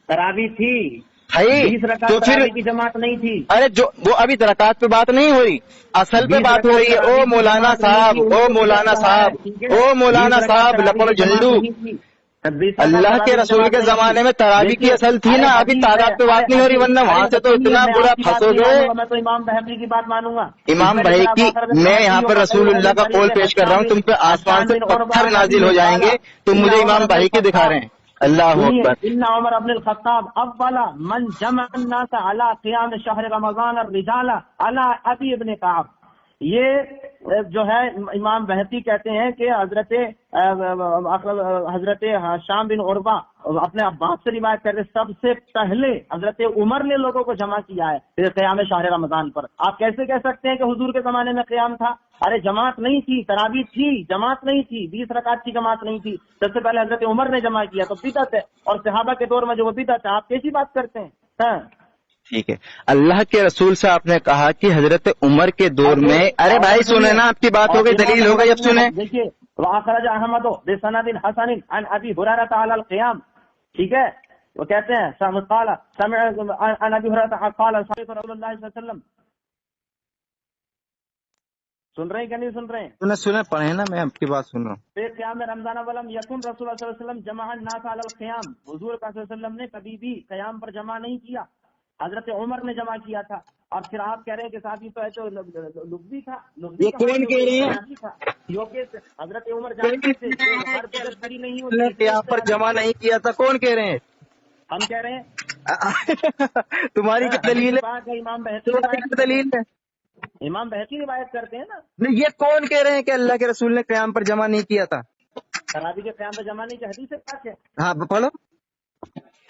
تراویح تھی, 20 رکعت تو پھر کی جماعت نہیں تھی. ارے جو وہ ابھی رکعت پہ بات نہیں ہو رہی, اصل پہ بات ہو رہی ہے. او مولانا صاحب, او مولانا صاحب, او مولانا صاحب لپڑ جھنڈو, اللہ کے رسول کے زمانے میں تراویح کی اصل تھی نا, ابھی تعداد پہ بات نہیں ہو رہی, ورنہ وہاں سے تو اتنا برا پھنسو گے. میں تو امام بہقی کی بات مانوں گا. امام بہقی, میں یہاں پر رسول اللہ کا قول پیش کر رہا ہوں, تم پہ آسمان سے پتھر نازل ہو جائیں گے, تم مجھے امام بہقی دکھا رہے ہیں. اللہ اکبر. ان عمر ابن الخطاب اول من جمع الناس على قیام شہر رمضان الرجال على ابی ابن کعب. یہ جو ہے امام بہقی کہتے ہیں کہ حضرت شام بن عروہ اپنے عباس سے روایت کرتے سب سے پہلے حضرت عمر نے لوگوں کو جمع کیا ہے قیام شہر رمضان پر. آپ کیسے کہہ سکتے ہیں کہ حضور کے زمانے میں قیام تھا؟ ارے جماعت نہیں تھی, تراویح تھی, جماعت نہیں تھی, 20 رکعت کی جماعت نہیں تھی. سب سے پہلے حضرت عمر نے جمع کیا تو بدعت ہے, اور صحابہ کے دور میں جو وہ بدعت ہے. آپ کیسی بات کرتے ہیں؟ ٹھیک ہے, اللہ کے رسول سے آپ نے کہا کہ حضرت عمر کے دور میں, ارے بھائی سنیں نا, آپ کی بات ہو گئی, دلیل ہو گئی, اب سنیں. دیکھیے واخرج احمد بسند حسن عن ابی ہریرہ علی القیام. ٹھیک ہے, وہ کہتے ہیں قال سمع عن ابی ہریرہ قال رسول اللہ صلی اللہ علیہ وسلم. سن رہے ہیں کہ نہیں سن رہے ہیں؟ سنیں پڑھیں نا, میں آپ کی بات سن رہا ہوں. پھر قیام رمضان ولم یکن رسول اللہ صلی اللہ علیہ وسلم جمع الناس علی القیام. حضور صلی اللہ علیہ وسلم نے کبھی بھی قیام پر جمع نہیں کیا, حضرت عمر نے جمع کیا تھا. اور پھر آپ کہہ رہے ہیں کہ صاحب تو ہے تو لغوی تھا. یہ کون کہہ رہے ہیں؟ کیونکہ حضرت عمر جانتے تھے ہر بدعت بری نہیں ہوتی. قیام پر جمع نہیں کیا تھا, کون کہہ رہے ہیں؟ ہم کہہ رہے ہیں. تمہاری کیا دلیل ہے؟ امام بہقی دلیل ہے, امام بہقی روایت کرتے ہیں نا. یہ کون کہہ رہے ہیں کہ اللہ کے رسول نے قیام پر جمع نہیں کیا تھا؟ تراویح کے قیام پر جمع نہیں کی حدیث سے پاک ہے. ہاں پڑھو,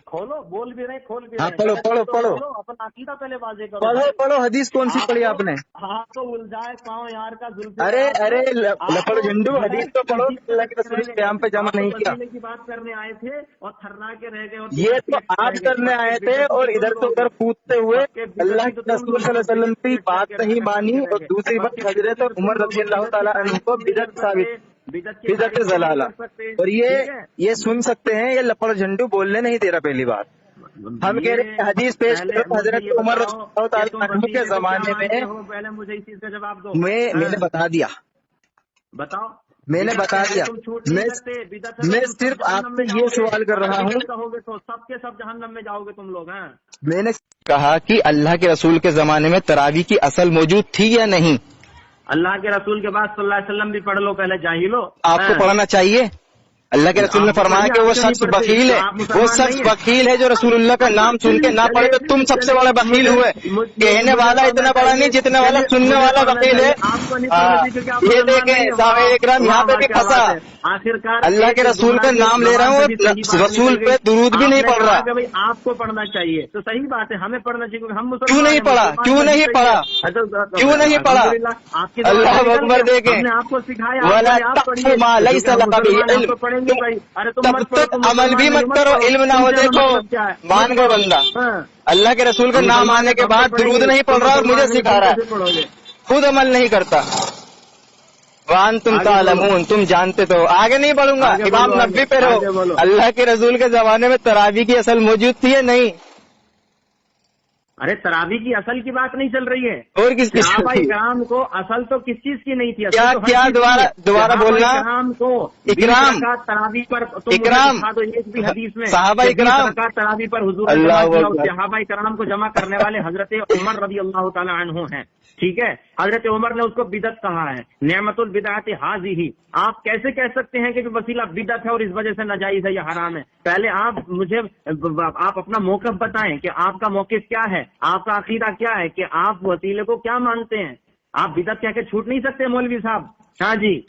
کھولو, بول بھی رہے کھول بھی ہاں رہے. پڑھو اپنا عقیدہ پہلے واضح کرو. پڑھو حدیث کون سی پڑھی آپ نے؟ ہاں تو الجائے پاؤں یار کا زلف. ارے لپڑ جھنڈو, حدیث تو پڑھو, اللہ کے رسول نے قیام پہ جمع نہیں کیا. کی بات کرنے آئے تھے اور تھرنا کے رہ گئے. یہ تو آپ کرنے آئے تھے اور ادھر سے ادھر کودتے ہوئے اللہ کے رسول صلی اللہ علیہ وسلم کی بات نہیں مانی, اور دوسری بات حضرت اور عمر رضی اللہ تعالیٰ عنہ کو بدعت ثابت, بدعت ضلالہ. اور یہ سن سکتے ہیں, یہ لپڑ جھنڈو بولنے نہیں دے رہا. پہلی بات ہم کہہ رہے ہیں حدیث پیش کرو, حضرت عمر رضی اللہ تعالیٰ عنہ کے زمانے میں. پہلے مجھے اس چیز کا جواب دو. میں نے بتا دیا, بتاؤ. میں نے بتا دیا. میں صرف آپ سے یہ سوال کر رہا ہوں, کہو گے تو سب کے سب جہنم میں جاؤ گے تم لوگ ہیں. میں نے کہا کہ اللہ کے رسول کے زمانے میں تراویح کی اصل موجود تھی یا نہیں؟ اللہ کے رسول کے بعد صلی اللہ علیہ وسلم بھی پڑھ لو, پہلے جاہلو. آپ کو پڑھنا چاہیے, اللہ کے رسول نے فرمایا کہ وہ شخص بخیل ہے، وہ شخص بخیل ہے جو رسول اللہ کا نام سن کے نہ پڑھے، تو تم سب سے بڑا بخیل ہوئے۔ کہنے والا اتنا بڑا نہیں جتنے والا سننے والا بخیل ہے۔ یہ دیکھیں صحابہ اکرام یہاں پہ بھی پھنسا، اللہ کے رسول کا نام لے رہا ہوں، رسول پہ درود بھی نہیں پڑھ رہا۔ آپ کو پڑھنا چاہیے تو صحیح بات ہے، ہمیں پڑھنا چاہیے کیونکہ ہم کیوں نہیں پڑھا؟ کیوں نہیں پڑھا؟ کیوں نہیں پڑھا؟ اللہ اکبر دیکھیں، آپ کو سکھایا تب تک عمل بھی مت کرو، علم نہ ہو دیکھو مان گئے بندہ۔ اللہ کے رسول کا نام آنے کے بعد درود نہیں پڑھ رہا اور مجھے سکھا رہا ہے، خود عمل نہیں کرتا۔ وانتم تعلمون، تم جانتے تو۔ آگے نہیں بڑھوں گا، امام نبوی پہ رہو۔ اللہ کے رسول کے زمانے میں تراویح کی اصل موجود تھی یا نہیں؟ ارے تراویح کی اصل کی بات نہیں چل رہی ہے، اور کس کی؟ صحابہ اکرام کو اصل تو کس چیز کی نہیں تھی؟ کیا دوبارہ بولنا؟ اکرام کو اکرام تراویح پر اکرام ایک بھی حدیث میں صحابہ اکرام تراویح پر حضور صحابہ اکرام کو جمع کرنے والے حضرت عمر رضی اللہ تعالی عنہ ہیں، ٹھیک ہے؟ حضرت عمر نے اس کو بدعت کہا ہے، نعمت البدعۃ ہذہ۔ آپ کیسے کہہ سکتے ہیں کہ جو وسیلہ بدعت ہے اور اس وجہ سے ناجائز ہے یا حرام ہے؟ پہلے آپ اپنا موقف بتائیں کہ آپ کا موقف کیا ہے، آپ کا عقیدہ کیا ہے، کہ آپ وسیلے کو کیا مانتے ہیں؟ آپ بدعت کہہ کے چھوٹ نہیں سکتے مولوی صاحب۔ ہاں جی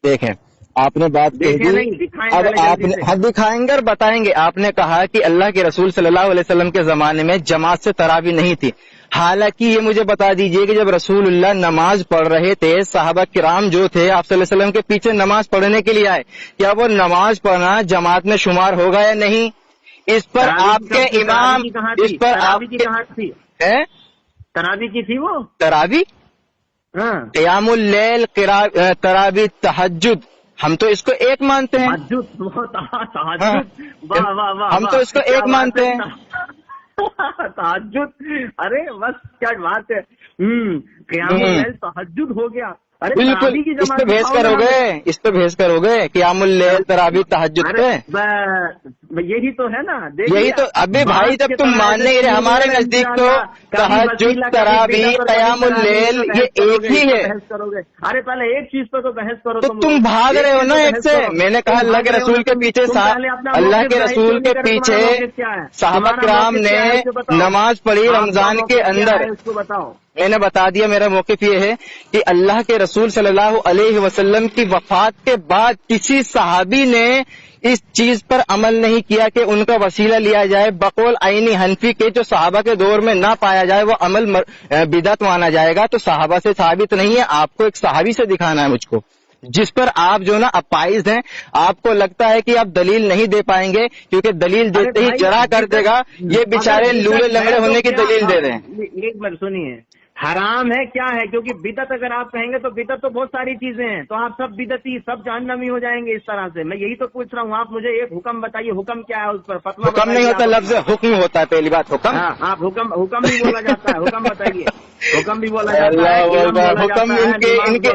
دیکھیں، آپ نے بات کہی، اب آپ نے حد دکھائیں گے اور بتائیں گے۔ آپ نے کہا کہ اللہ کے رسول صلی اللہ علیہ وسلم کے زمانے میں جماعت سے تراویح نہیں تھی، حالانکہ یہ مجھے بتا دیجئے کہ جب رسول اللہ نماز پڑھ رہے تھے، صحابہ کرام جو تھے آپ صلی اللہ علیہ وسلم کے پیچھے نماز پڑھنے کے لیے آئے، کیا وہ نماز پڑھنا جماعت میں شمار ہوگا یا نہیں؟ اس پر آپ کے امام، اس پر آپ کی تراویح کی تھی، وہ تراویح، قیام اللیل، تراویح، تہجد، ہم تو اس کو ایک مانتے ہیں، ہم تو اس کو ایک مانتے ہیں۔ تہجد، ارے بس کیا بات ہے، قیام اللیل تہجد ہو گیا۔ بالکل، اس پہ بحث کرو گے، اس پہ بحث کرو گے، قیام اللیل، تراویح، تہجد پہ؟ یہی تو ہے نا، یہی تو۔ ابھی بھائی جب تم ماننے گے، ہمارے نزدیک تو تہجد، تراویح، قیام اللیل یہ ایک ہی ہے۔ ارے پہلے ایک چیز پہ تو بحث کرو، تو تم بھاگ رہے ہو نا ایک سے۔ میں نے کہا اللہ کے رسول کے پیچھے، اللہ کے رسول کے پیچھے صحابہ کرام نے نماز پڑھی رمضان کے اندر۔ اس کو بتاؤ، میں نے بتا دیا، میرا موقف یہ ہے کہ اللہ کے رسول صلی اللہ علیہ وسلم کی وفات کے بعد کسی صحابی نے اس چیز پر عمل نہیں کیا کہ ان کا وسیلہ لیا جائے، بقول عینی حنفی کے جو صحابہ کے دور میں نہ پایا جائے وہ عمل بدعت مانا جائے گا۔ تو صحابہ سے ثابت نہیں ہے، آپ کو ایک صحابی سے دکھانا ہے مجھ کو، جس پر آپ جو نا اپائز ہیں۔ آپ کو لگتا ہے کہ آپ دلیل نہیں دے پائیں گے کیونکہ دلیل دیتے ہی جرا کر دے گا، یہ بیچارے لولے لنگڑے ہونے کی دلیل دے رہے ہیں۔ ایک بار سنیے، حرام ہے کیا ہے؟ کیونکہ بدعت اگر آپ کہیں گے تو بدعت تو بہت ساری چیزیں ہیں، تو آپ سب بدعتی، سب جہنمی ہو جائیں گے اس طرح سے۔ میں یہی تو پوچھ رہا ہوں، آپ مجھے ایک حکم بتائیے، حکم کیا ہے اس پر؟ فتویٰ حکم نہیں ہوتا، لفظ حکم ہوتا ہے، پہلی بات حکم۔ آپ حکم بھی بولا جاتا ہے، حکم بتائیے۔ حکم بھی بولا جاتا ہے، حکم ان کے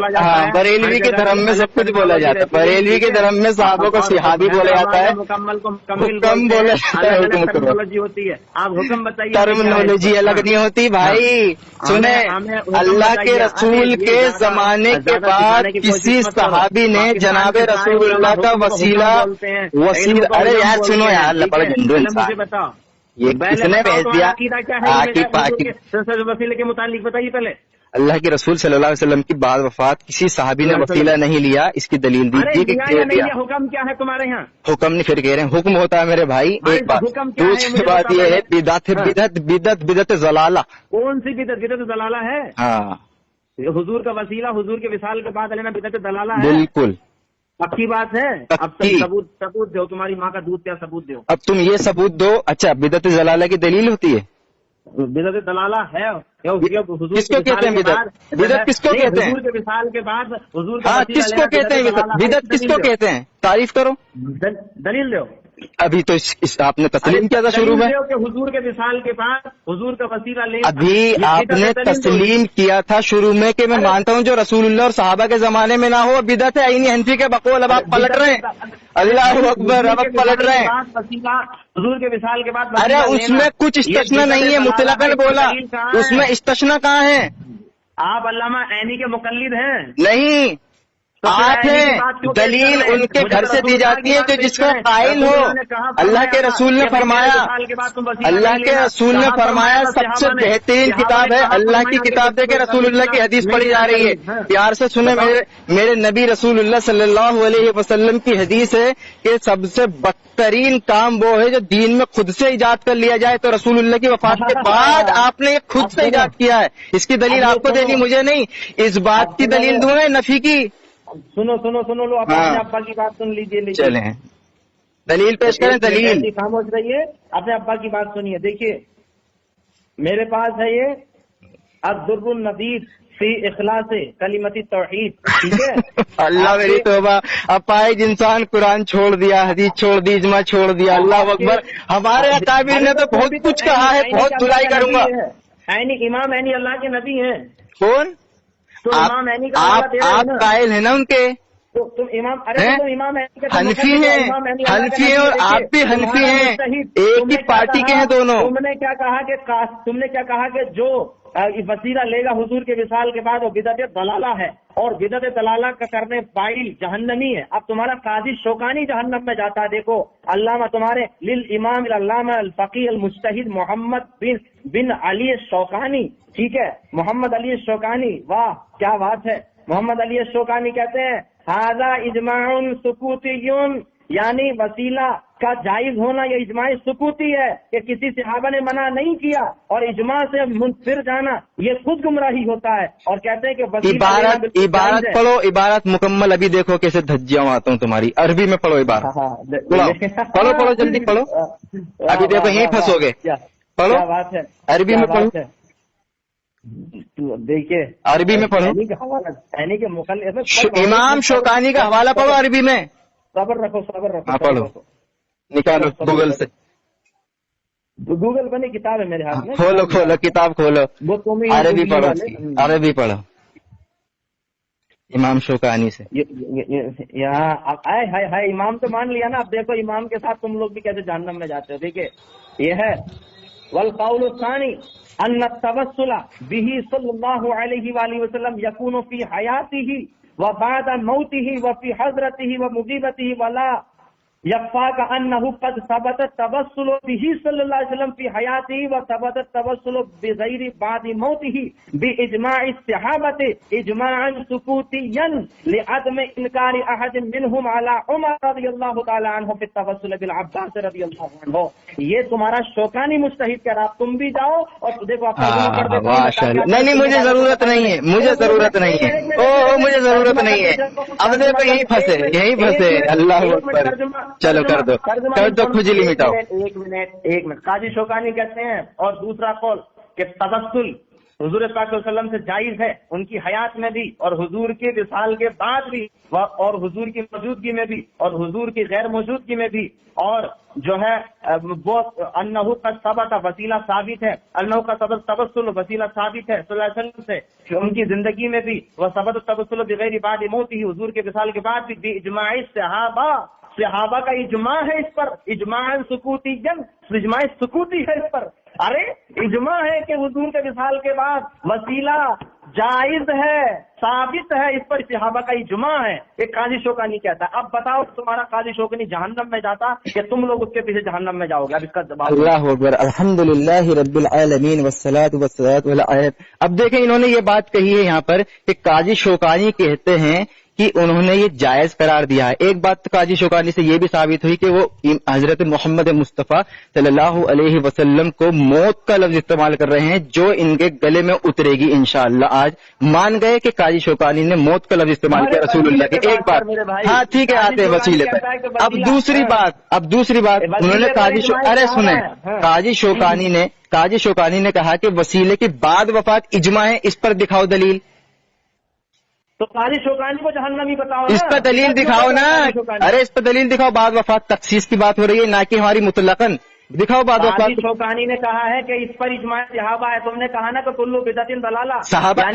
بریلوی کے دھرم میں سب کچھ بولا جاتا ہے، بریلوی کے دھرم میں صحابوں کو صحابی بولا جاتا ہے، مکمل کو حکم بولا جاتا ہے، حکم ٹرمنالوجی ہوتی ہے۔ آپ حکم بتائیے۔ ٹرمنالوجی الگ نہیں ہوتی بھائی، سنیں، اللہ کے رسول کے زمانے کے بعد کسی صحابی نے جناب رسول اللہ کا وسیلہ، ارے یار سنو یار، لپڑ گنڈو انسان، بتاؤ یہ کس نے بھیج دیا؟ وسیلے کے متعلق بتائیے پہلے۔ اللہ کے رسول صلی اللہ علیہ وسلم کی بعد وفات کسی صحابی نے وسیلہ نہیں لیا، اس کی دلیل دیجیے کہ کیا دیا؟ حکم کیا ہے تمہارے یہاں؟ حکم نہیں، پھر کہہ رہے ہیں حکم ہوتا ہے میرے بھائی۔ ایک بات، دوسری بات یہ ہے بدعت ضلالہ۔ کون سی بدعت؟ بدعت ضلالہ ہے؟ ہاں، حضور کا وسیلہ حضور کے وصال کے بعد لینا بدعت ضلالہ ہے؟ بالکل پکی بات ہے۔ اب ثبوت دو، تمہاری ماں کا دودھ کیا ثبوت دو؟ اب تم یہ ثبوت دو۔ اچھا، بدعت ضلالہ کی دلیل ہوتی ہے؟ بدعت ضلالہ ہے، کس کو کہتے ہیں بدعت؟ بدعت کس کو کہتے ہیں؟ حضور کے وصال کے بعد حضور ہاں، کس کو کہتے ہیں بدعت؟ کس کو کہتے ہیں؟ تعریف کرو، دلیل دو۔ ابھی تو آپ نے تسلیم کیا تھا شروع میں، کہ حضور کے وصال کے بعد حضور کا وسیلہ لے، ابھی آپ نے تسلیم کیا تھا شروع میں کہ میں مانتا ہوں جو رسول اللہ اور صحابہ کے زمانے میں نہ ہو بدعت ہے عینی حنفی کے بقول۔ اب آپ پلٹ رہے ہیں، اللہ اکبر، اب آپ پلٹ رہے ہیں۔ حضور کے وصال کے بعد، ارے اس میں کچھ استثنا نہیں ہے، مطلقاً بولا، اس میں استثنا کہاں ہے؟ آپ علامہ عینی کے مقلد ہیں؟ نہیں، آپ ہیں دلیل ان کے گھر سے دی جاتی ہے جو جس کا قائل ہو. اللہ کے رسول نے فرمایا، اللہ کے رسول نے فرمایا سب سے بہترین کتاب ہے اللہ کی کتاب. دیکھیں رسول اللہ کی حدیث پڑھی جا رہی ہے، پیار سے سنیں. میرے نبی رسول اللہ صلی اللہ علیہ وسلم کی حدیث ہے کہ سب سے بدترین کام وہ ہے جو دین میں خود سے ایجاد کر لیا جائے. تو رسول اللہ کی وفات کے بعد آپ نے یہ خود سے ایجاد کیا ہے. اس کی دلیل آپ کو دینی، مجھے نہیں. اس بات کی دلیل دوں گا نفی کی. سنو لو اپنے ابا کی بات سن لیجیے. چلیں دلیل پیش کریں. دلیل خاموش رہیے، اپنے ابا کی بات سنیے. دیکھیے میرے پاس ہے یہ الدر النفیس فی اخلاص کلمت التوحید، ٹھیک ہے. اللہ میری توبہ، اب پائے انسان قرآن چھوڑ دیا، حدیث چھوڑ دی، اجماع چھوڑ دیا. اللہ اکبر. ہمارے اکابر نے تو بہت کچھ کہا ہے، بہت برائی کروں گا. امام عینی اللہ کے نبی ہیں. کون؟ تو امام عینی کا آپ قائل ہیں نا ان کے؟ تم امام، ارے تم امام حنفی ہیں، حنفی ہیں اور آپ بھی حنفی ہیں، ایک ہی پارٹی کے ہیں دونوں. تم نے کیا کہا کہ جو وسیلہ لے گا حضور کے وصال کے بعد وہ بدعت ضلالہ ہے، اور بدعت ضلالہ کا کرنے فاعل جہنمی ہے. اب تمہارا قاضی شوکانی جہنم میں جاتا ہے. دیکھو علامہ تمہارے للامام العلامہ الفقیہ المجتہد محمد بن علی الشوکانی، ٹھیک ہے، محمد علی الشوکانی. واہ کیا بات ہے. محمد علی الشوکانی کہتے ہیں ھذا اجماع سکوتی، یعنی وسیلہ کا جائز ہونا یہ اجماع سکوتی ہے کہ کسی صحابہ نے منع نہیں کیا، اور اجماع سے منفر جانا یہ خود گمراہی ہوتا ہے. اور کہتے ہیں کہ عبارت پڑھو، عبارت مکمل. ابھی دیکھو کیسے دھجیاں آتا ہوں تمہاری. عربی میں پڑھو عبارت. پڑھو جلدی پڑھو. ابھی دیکھو یہیں پھنسو گے. پڑھو عربی میں پڑھو. دیکھیے عربی میں پڑھو. امام شوکانی کا حوالہ پڑھو عربی میں. صبر رکھو. پڑھو، نکالو گوگل سے. گوگل بنی کتاب ہے میرے ہاتھ میں. کھولو کتاب کھولو. عربی پڑھو، عربی پڑھو امام شوکانی سے. یہاں ہے امام تو مان لیا نا. اب دیکھو امام کے ساتھ تم لوگ بھی کیسے جہنم میں جاتے ہو. دیکھیے یہ ہے والقول الثانی ان التوسل به صلی اللہ علیہ وآلہ وسلم یکون فی حیاتہ وبعد موته وفي حضرته ومغیبته ولا یکفاک انہ قد ثبت التوسل به صلی اللہ علیہ وسلم فی حیاتہ وثبت التوسل بغیر بعد موته باجماع الصحابۃ اجماعا سکوتیا لعدم انکار احد منهم على عمر رضی اللہ تعالی عنہ فی التوسل بالعباس رضی اللہ عنہ. یہ تمہارا شوکانی مجتہد کہہ رہا. تم بھی جاؤ اور دیکھو نہیں مجھے ضرورت نہیں ہے، مجھے ضرورت نہیں ہے. مجھے ضرورت نہیں ہے. اب دیکھو یہیں پھنسے. اللہ اکبر. چلو کر دو کھجلی مٹاؤ. ایک منٹ. قاضی شوکانی کہتے ہیں اور دوسرا قول کہ تبسل حضور پاک صلی اللہ علیہ وسلم سے جائز ہے ان کی حیات میں بھی، اور حضور کے وصال کے بعد بھی، اور حضور کی موجودگی میں بھی، اور حضور کی غیر موجودگی میں بھی. اور جو ہے وہ انہ کا ثبت وسیلہ ثابت ہے، انہ کا تبسل وسیلہ ثابت ہے صلی اللہ علیہ وسلم سے ان کی زندگی میں بھی. وہ ثبت التبسل بغیر بعد موت ہی، حضور کے وصال کے بعد بھی باجماع صحابہ کا اجماع ہے اس پر. اجماع سکوتی اجماع سکوتی ہے اس پر. ارے اجماع ہے کہ حضور کے وصال کے بعد وسیلہ جائز ہے، ثابت ہے، اس پر صحابہ کا اجماع ہے. ایک قاضی شوکانی کہتا ہے. اب بتاؤ تمہارا قاضی شوکانی جہنم میں جاتا کہ تم لوگ اس کے پیچھے جہنم میں جاؤ گے؟ اب اس کا جواب. اللہ اکبر. الحمدللہ رب العالمین والصلاۃ والسلام علی آیت. اب دیکھیں انہوں نے یہ بات کہی ہے یہاں پر کہ قاضی شوکانی کہتے ہیں کہ انہوں نے یہ جائز قرار دیا ہے. ایک بات قاضی شوکانی سے یہ بھی ثابت ہوئی کہ وہ حضرت محمد مصطفیٰ صلی اللہ علیہ وسلم کو موت کا لفظ استعمال کر رہے ہیں جو ان کے گلے میں اترے گی انشاءاللہ. آج مان گئے کہ قاضی شوکانی نے موت کا لفظ استعمال کیا رسول اللہ کے. ایک بات ہاں ٹھیک ہے، آتے ہیں وسیلے پر. اب دوسری بات انہوں نے قاضی شوکانی نے کہا کہ وسیلے کے بعد وفات اجماع ہے. اس پر دکھاؤ دلیل. تو قاضی شوکانی کو جہنمی بتاؤ، اس پر دلیل دکھاؤ نا. ارے اس پر دلیل دکھاؤ. بعد وفات تخصیص کی بات ہو رہی ہے نہ کہ ہماری مطلقاً. دکھاؤ بعد وفات. قاضی شوکانی نے کہا ہے کہ اس پر اجماع صحابہ ہے. تم نے کہا نا کہ کلو بدعت ضلالہ.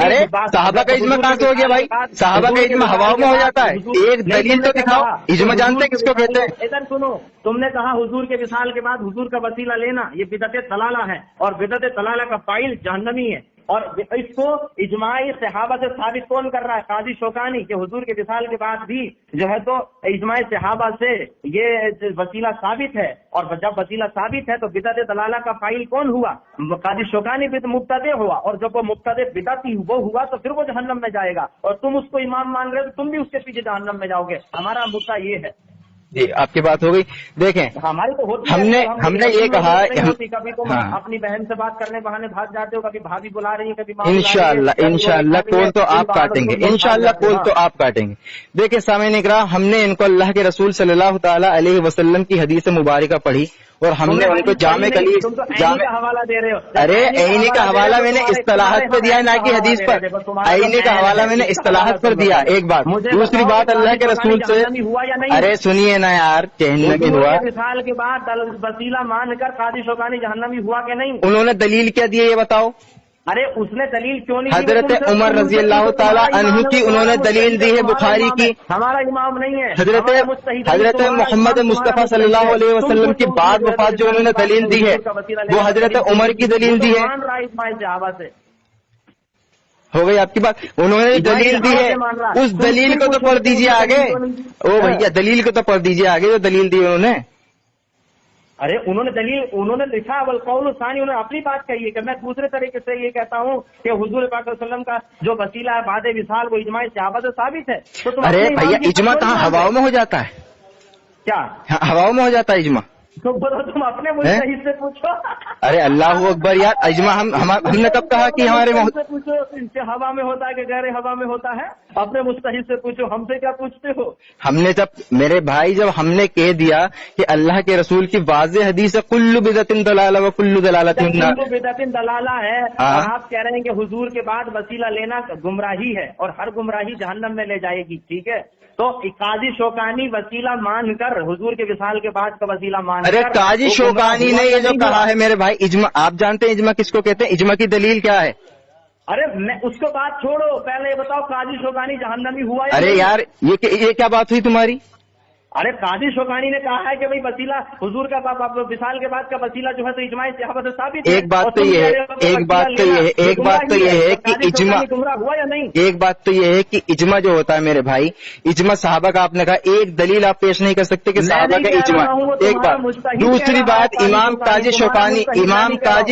ارے صحابہ کا اجماع کہاں سے ہو گیا بھائی؟ صحابہ کا اجماع ہواؤں میں ہو جاتا ہے. ایک دلیل تو دکھاؤ. اجماع جانتے ہیں کس کو کہتے ہیں؟ ادھر سنو. تم نے کہا حضور کے وصال کے بعد حضور کا وسیلہ لینا یہ بدعت ضلالہ ہے، اور بدعت ضلالہ کا فاعل جہنمی ہے. اور اس کو اجماعی صحابہ سے ثابت کون کر رہا ہے؟ قاضی شوکانی، کہ حضور کے وصال کے بعد بھی جو ہے تو اجماع صحابہ سے یہ وسیلہ ثابت ہے، اور جب وسیلہ ثابت ہے تو بدعت دلالہ کا فاعل کون ہوا؟ قاضی شوکانی بھی مبتدع ہوا، اور جب وہ مبتدع بدعتی وہ ہوا تو پھر وہ جہنم میں جائے گا، اور تم اس کو امام مان رہے ہو تو تم بھی اس کے پیچھے جہنم میں جاؤ گے۔ ہمارا مدعا یہ ہے۔ جی آپ کی بات ہو گئی۔ دیکھیں ہماری تو ہوتی ہم نے یہ کہا کبھی تم اپنی بہن سے بات کرنے بہانے بھاگ جاتے ہو، کبھی بھابھی بلا رہی ہے، کبھی ماں انشاءاللہ کول تو آپ کاٹیں گے، انشاءاللہ کول تو آپ کاٹیں گے۔ دیکھیں سامعین اکرام، ہم نے ان کو اللہ کے رسول صلی اللہ تعالی علیہ وسلم کی حدیث مبارکہ پڑھی، اور ہم نے ان کو جامع کا حوالہ دے رہے ہو۔ ارے عینی کا حوالہ میں نے اصطلاحات پہ دیا ہے، نہ کہ حدیث پر۔ عینی کا حوالہ میں نے اصطلاحات پر دیا، ایک بات۔ دوسری بات اللہ کے رسول سے، ارے سنیے نا یار، چہن ہوا مثال کے بعد وسیلہ مان کر قاضی شوکانی جہنمی ہوا کہ نہیں؟ انہوں نے دلیل کیا دی ہے یہ بتاؤ؟ ارے اس نے دلیل کیوں نہیں؟ حضرت عمر رضی اللہ تعالیٰ عنہ کی انہوں نے دلیل دی ہے بخاری کی۔ ہمارا امام نہیں ہے حضرت محمد مصطفیٰ صلی اللہ علیہ وسلم کی بعد وفات جو انہوں نے دلیل دی ہے وہ حضرت عمر کی دلیل دی ہے۔ ہو گئی آپ کی بات، انہوں نے دلیل دی ہے، اس دلیل کو تو پڑھ دیجیے آگے۔ او بھیا دلیل کو تو پڑھ دیجیے آگے جو دلیل دی انہوں نے۔ ارے انہوں نے لکھا والقول الثانی، انہوں نے اپنی بات کہی ہے کہ میں دوسرے طریقے سے یہ کہتا ہوں کہ حضور پاک صلی اللہ علیہ وسلم کا جو وسیلہ ہے بعد وصال وہ اجماع صحابہ سے ثابت ہے۔ تو تم ارے بھیا اجماع کہاں ہواؤں میں ہو جاتا ہے؟ کیا ہواؤں میں ہو جاتا ہے اجماع؟ تو تم اپنے مجتہد سے پوچھو۔ ارے اللہ اکبر یار، اجماع ہم نے کب کہا کہ ہمارے سے پوچھو کہ ہوا میں ہوتا ہے کہ غیر ہوا میں ہوتا ہے؟ اپنے مجتہد سے پوچھو، ہم سے کیا پوچھتے ہو؟ ہم نے میرے بھائی جب ہم نے کہہ دیا کہ اللہ کے رسول کی واضح حدیث ہے کل بدعت ضلالہ و کل ضلالۃ فی النار، بدعت ضلالہ ہے، اور آپ کہہ رہے ہیں کہ حضور کے بعد وسیلہ لینا گمراہی ہے اور ہر گمراہی جہنم میں لے جائے گی، ٹھیک ہے؟ تو قاضی شوکانی وسیلہ مان کر حضور کے وصال کے بعد کا وسیلہ مان کر، ارے قاضی شوکانی نے یہ جو کہا ہے میرے بھائی، اجماع آپ جانتے ہیں اجماع کس کو کہتے ہیں؟ اجماع کی دلیل کیا ہے؟ ارے میں اس کو بات چھوڑو، پہلے یہ بتاؤ قاضی شوکانی جہنمی ہوا یا ارے نہیں؟ یار یہ کیا بات ہوئی تمہاری؟ ارے قاضی شوکانی نے کہا ہے کہ بھائی وسیلہ حضور کا وصال کے بعد کا وسیلہ جو ہے تو اجماع صحابہ سے ثابت ہے۔ ایک بات تو یہ ہے کہ اجماع، گمراہ ہوا یا نہیں؟ ایک بات تو یہ ہے کہ اجماع جو ہوتا ہے میرے بھائی، اجماع صحابہ کا آپ نے کہا ایک دلیل آپ پیش نہیں کر سکتے کہ صحابہ کا اجماع، ایک بات۔ دوسری بات امام قاضی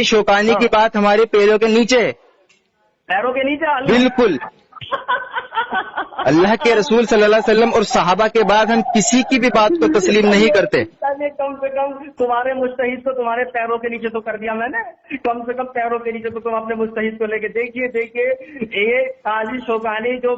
شوکانی کی بات ہمارے پیروں کے نیچے ہے، پیروں کے نیچے بالکل۔ اللہ کے رسول صلی اللہ علیہ وسلم اور صحابہ کے بعد ہم کسی کی بھی بات کو تسلیم نہیں کرتے۔ کم سے کم تمہارے مجتہد کو تمہارے پیروں کے نیچے تو کر دیا میں نے، کم سے کم پیروں کے نیچے تو تم اپنے مجتہد کو لے کے دیکھیے یہ قاضی شوکانی جو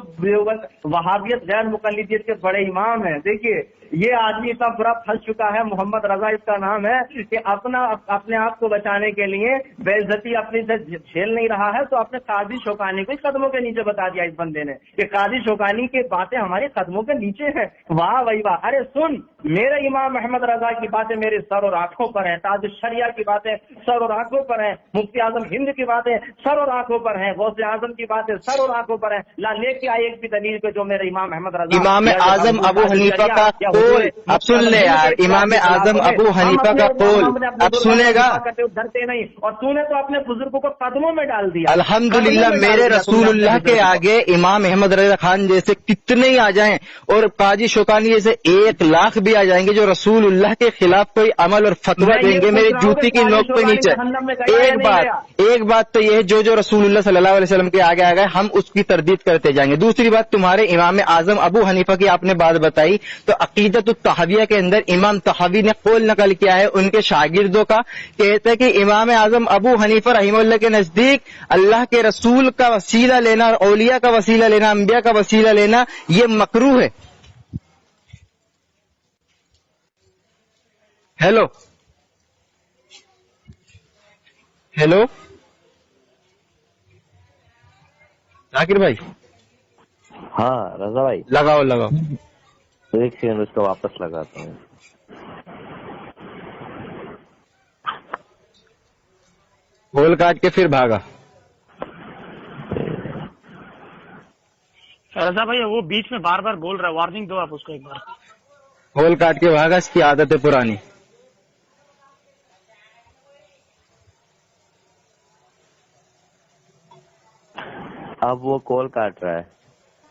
وہابیت غیر مقلدیت کے بڑے امام ہیں، دیکھیے یہ آدمی اتنا برا پھنس چکا ہے، محمد رضا اس کا نام ہے، کہ اپنے آپ کو بچانے کے لیے بے عزتی اپنی سے جھیل نہیں رہا ہے تو اپنے قاضی شوکانی کو قدموں کے نیچے بتا دیا اس بندے نے کہ قاضی شوکانی کی باتیں ہمارے قدموں کے نیچے ہیں۔ واہ وہی واہ! ارے سن، میرے امام محمد رضا کی باتیں میرے سر اور آنکھوں پر ہیں، تاج الشریعہ کی باتیں سر اور آنکھوں پر ہیں، مفتی اعظم ہند کی باتیں سر اور آنکھوں پر ہیں، غوث اعظم کی باتیں سر اور آنکھوں پر ہیں۔ لے کے آئے ایک بھی دلیل پہ جو میرے امام محمد رضا، امام اعظم ابو حنیفہ کا قول، اب سن لے یار، امام اعظم ابو حنیفہ کا قول اب سنے گا؟ ڈرتے نہیں، اور تو نے تو اپنے بزرگوں کو قدموں میں ڈال دیا۔ الحمدللہ میرے رسول اللہ کے آگے امام احمد رضا خان جیسے کتنے ہی آ جائیں اور قاضی شوکانی جیسے 1,00,000 بھی آ جائیں گے جو رسول اللہ کے خلاف کوئی عمل اور فتویٰ دیں گے میری جوتی کی نوک پہ نیچے۔ ایک بات تو یہ ہے جو رسول اللہ صلی اللہ علیہ وسلم کے آگے آ گئے ہم اس کی تردید کرتے جائیں گے۔ دوسری بات، تمہارے امام اعظم ابو حنیفہ کی آپ نے بات بتائی تو عقیدۃ الطحاویہ کے اندر امام طحاوی نے قول نقل کیا ہے ان کے شاگردوں کا، کہتے ہیں کہ امام اعظم ابو حنیفہ رحمہ اللہ کے نزدیک اللہ کے رسول کا وسیلہ لینا اور اولیاء کا وسیلہ لینا، انبیاء کا وسیلہ لینا یہ مکروہ ہے۔ ہیلو ذاکر بھائی، ہاں رضا بھائی لگاؤ ایک سیکنڈ اس کو واپس لگاتا ہوں۔ گول کاٹ کے پھر بھاگا۔ رضا بھائی وہ بیچ میں بار بار بول رہا ہے، وارننگ دو آپ اس کو ایک بار۔ گول کاٹ کے بھاگا، اس کی عادت ہے پرانی۔ اب وہ کال کاٹ رہا ہے.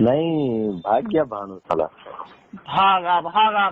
نہیں بھاگ گیا بھانو سالا.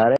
ارے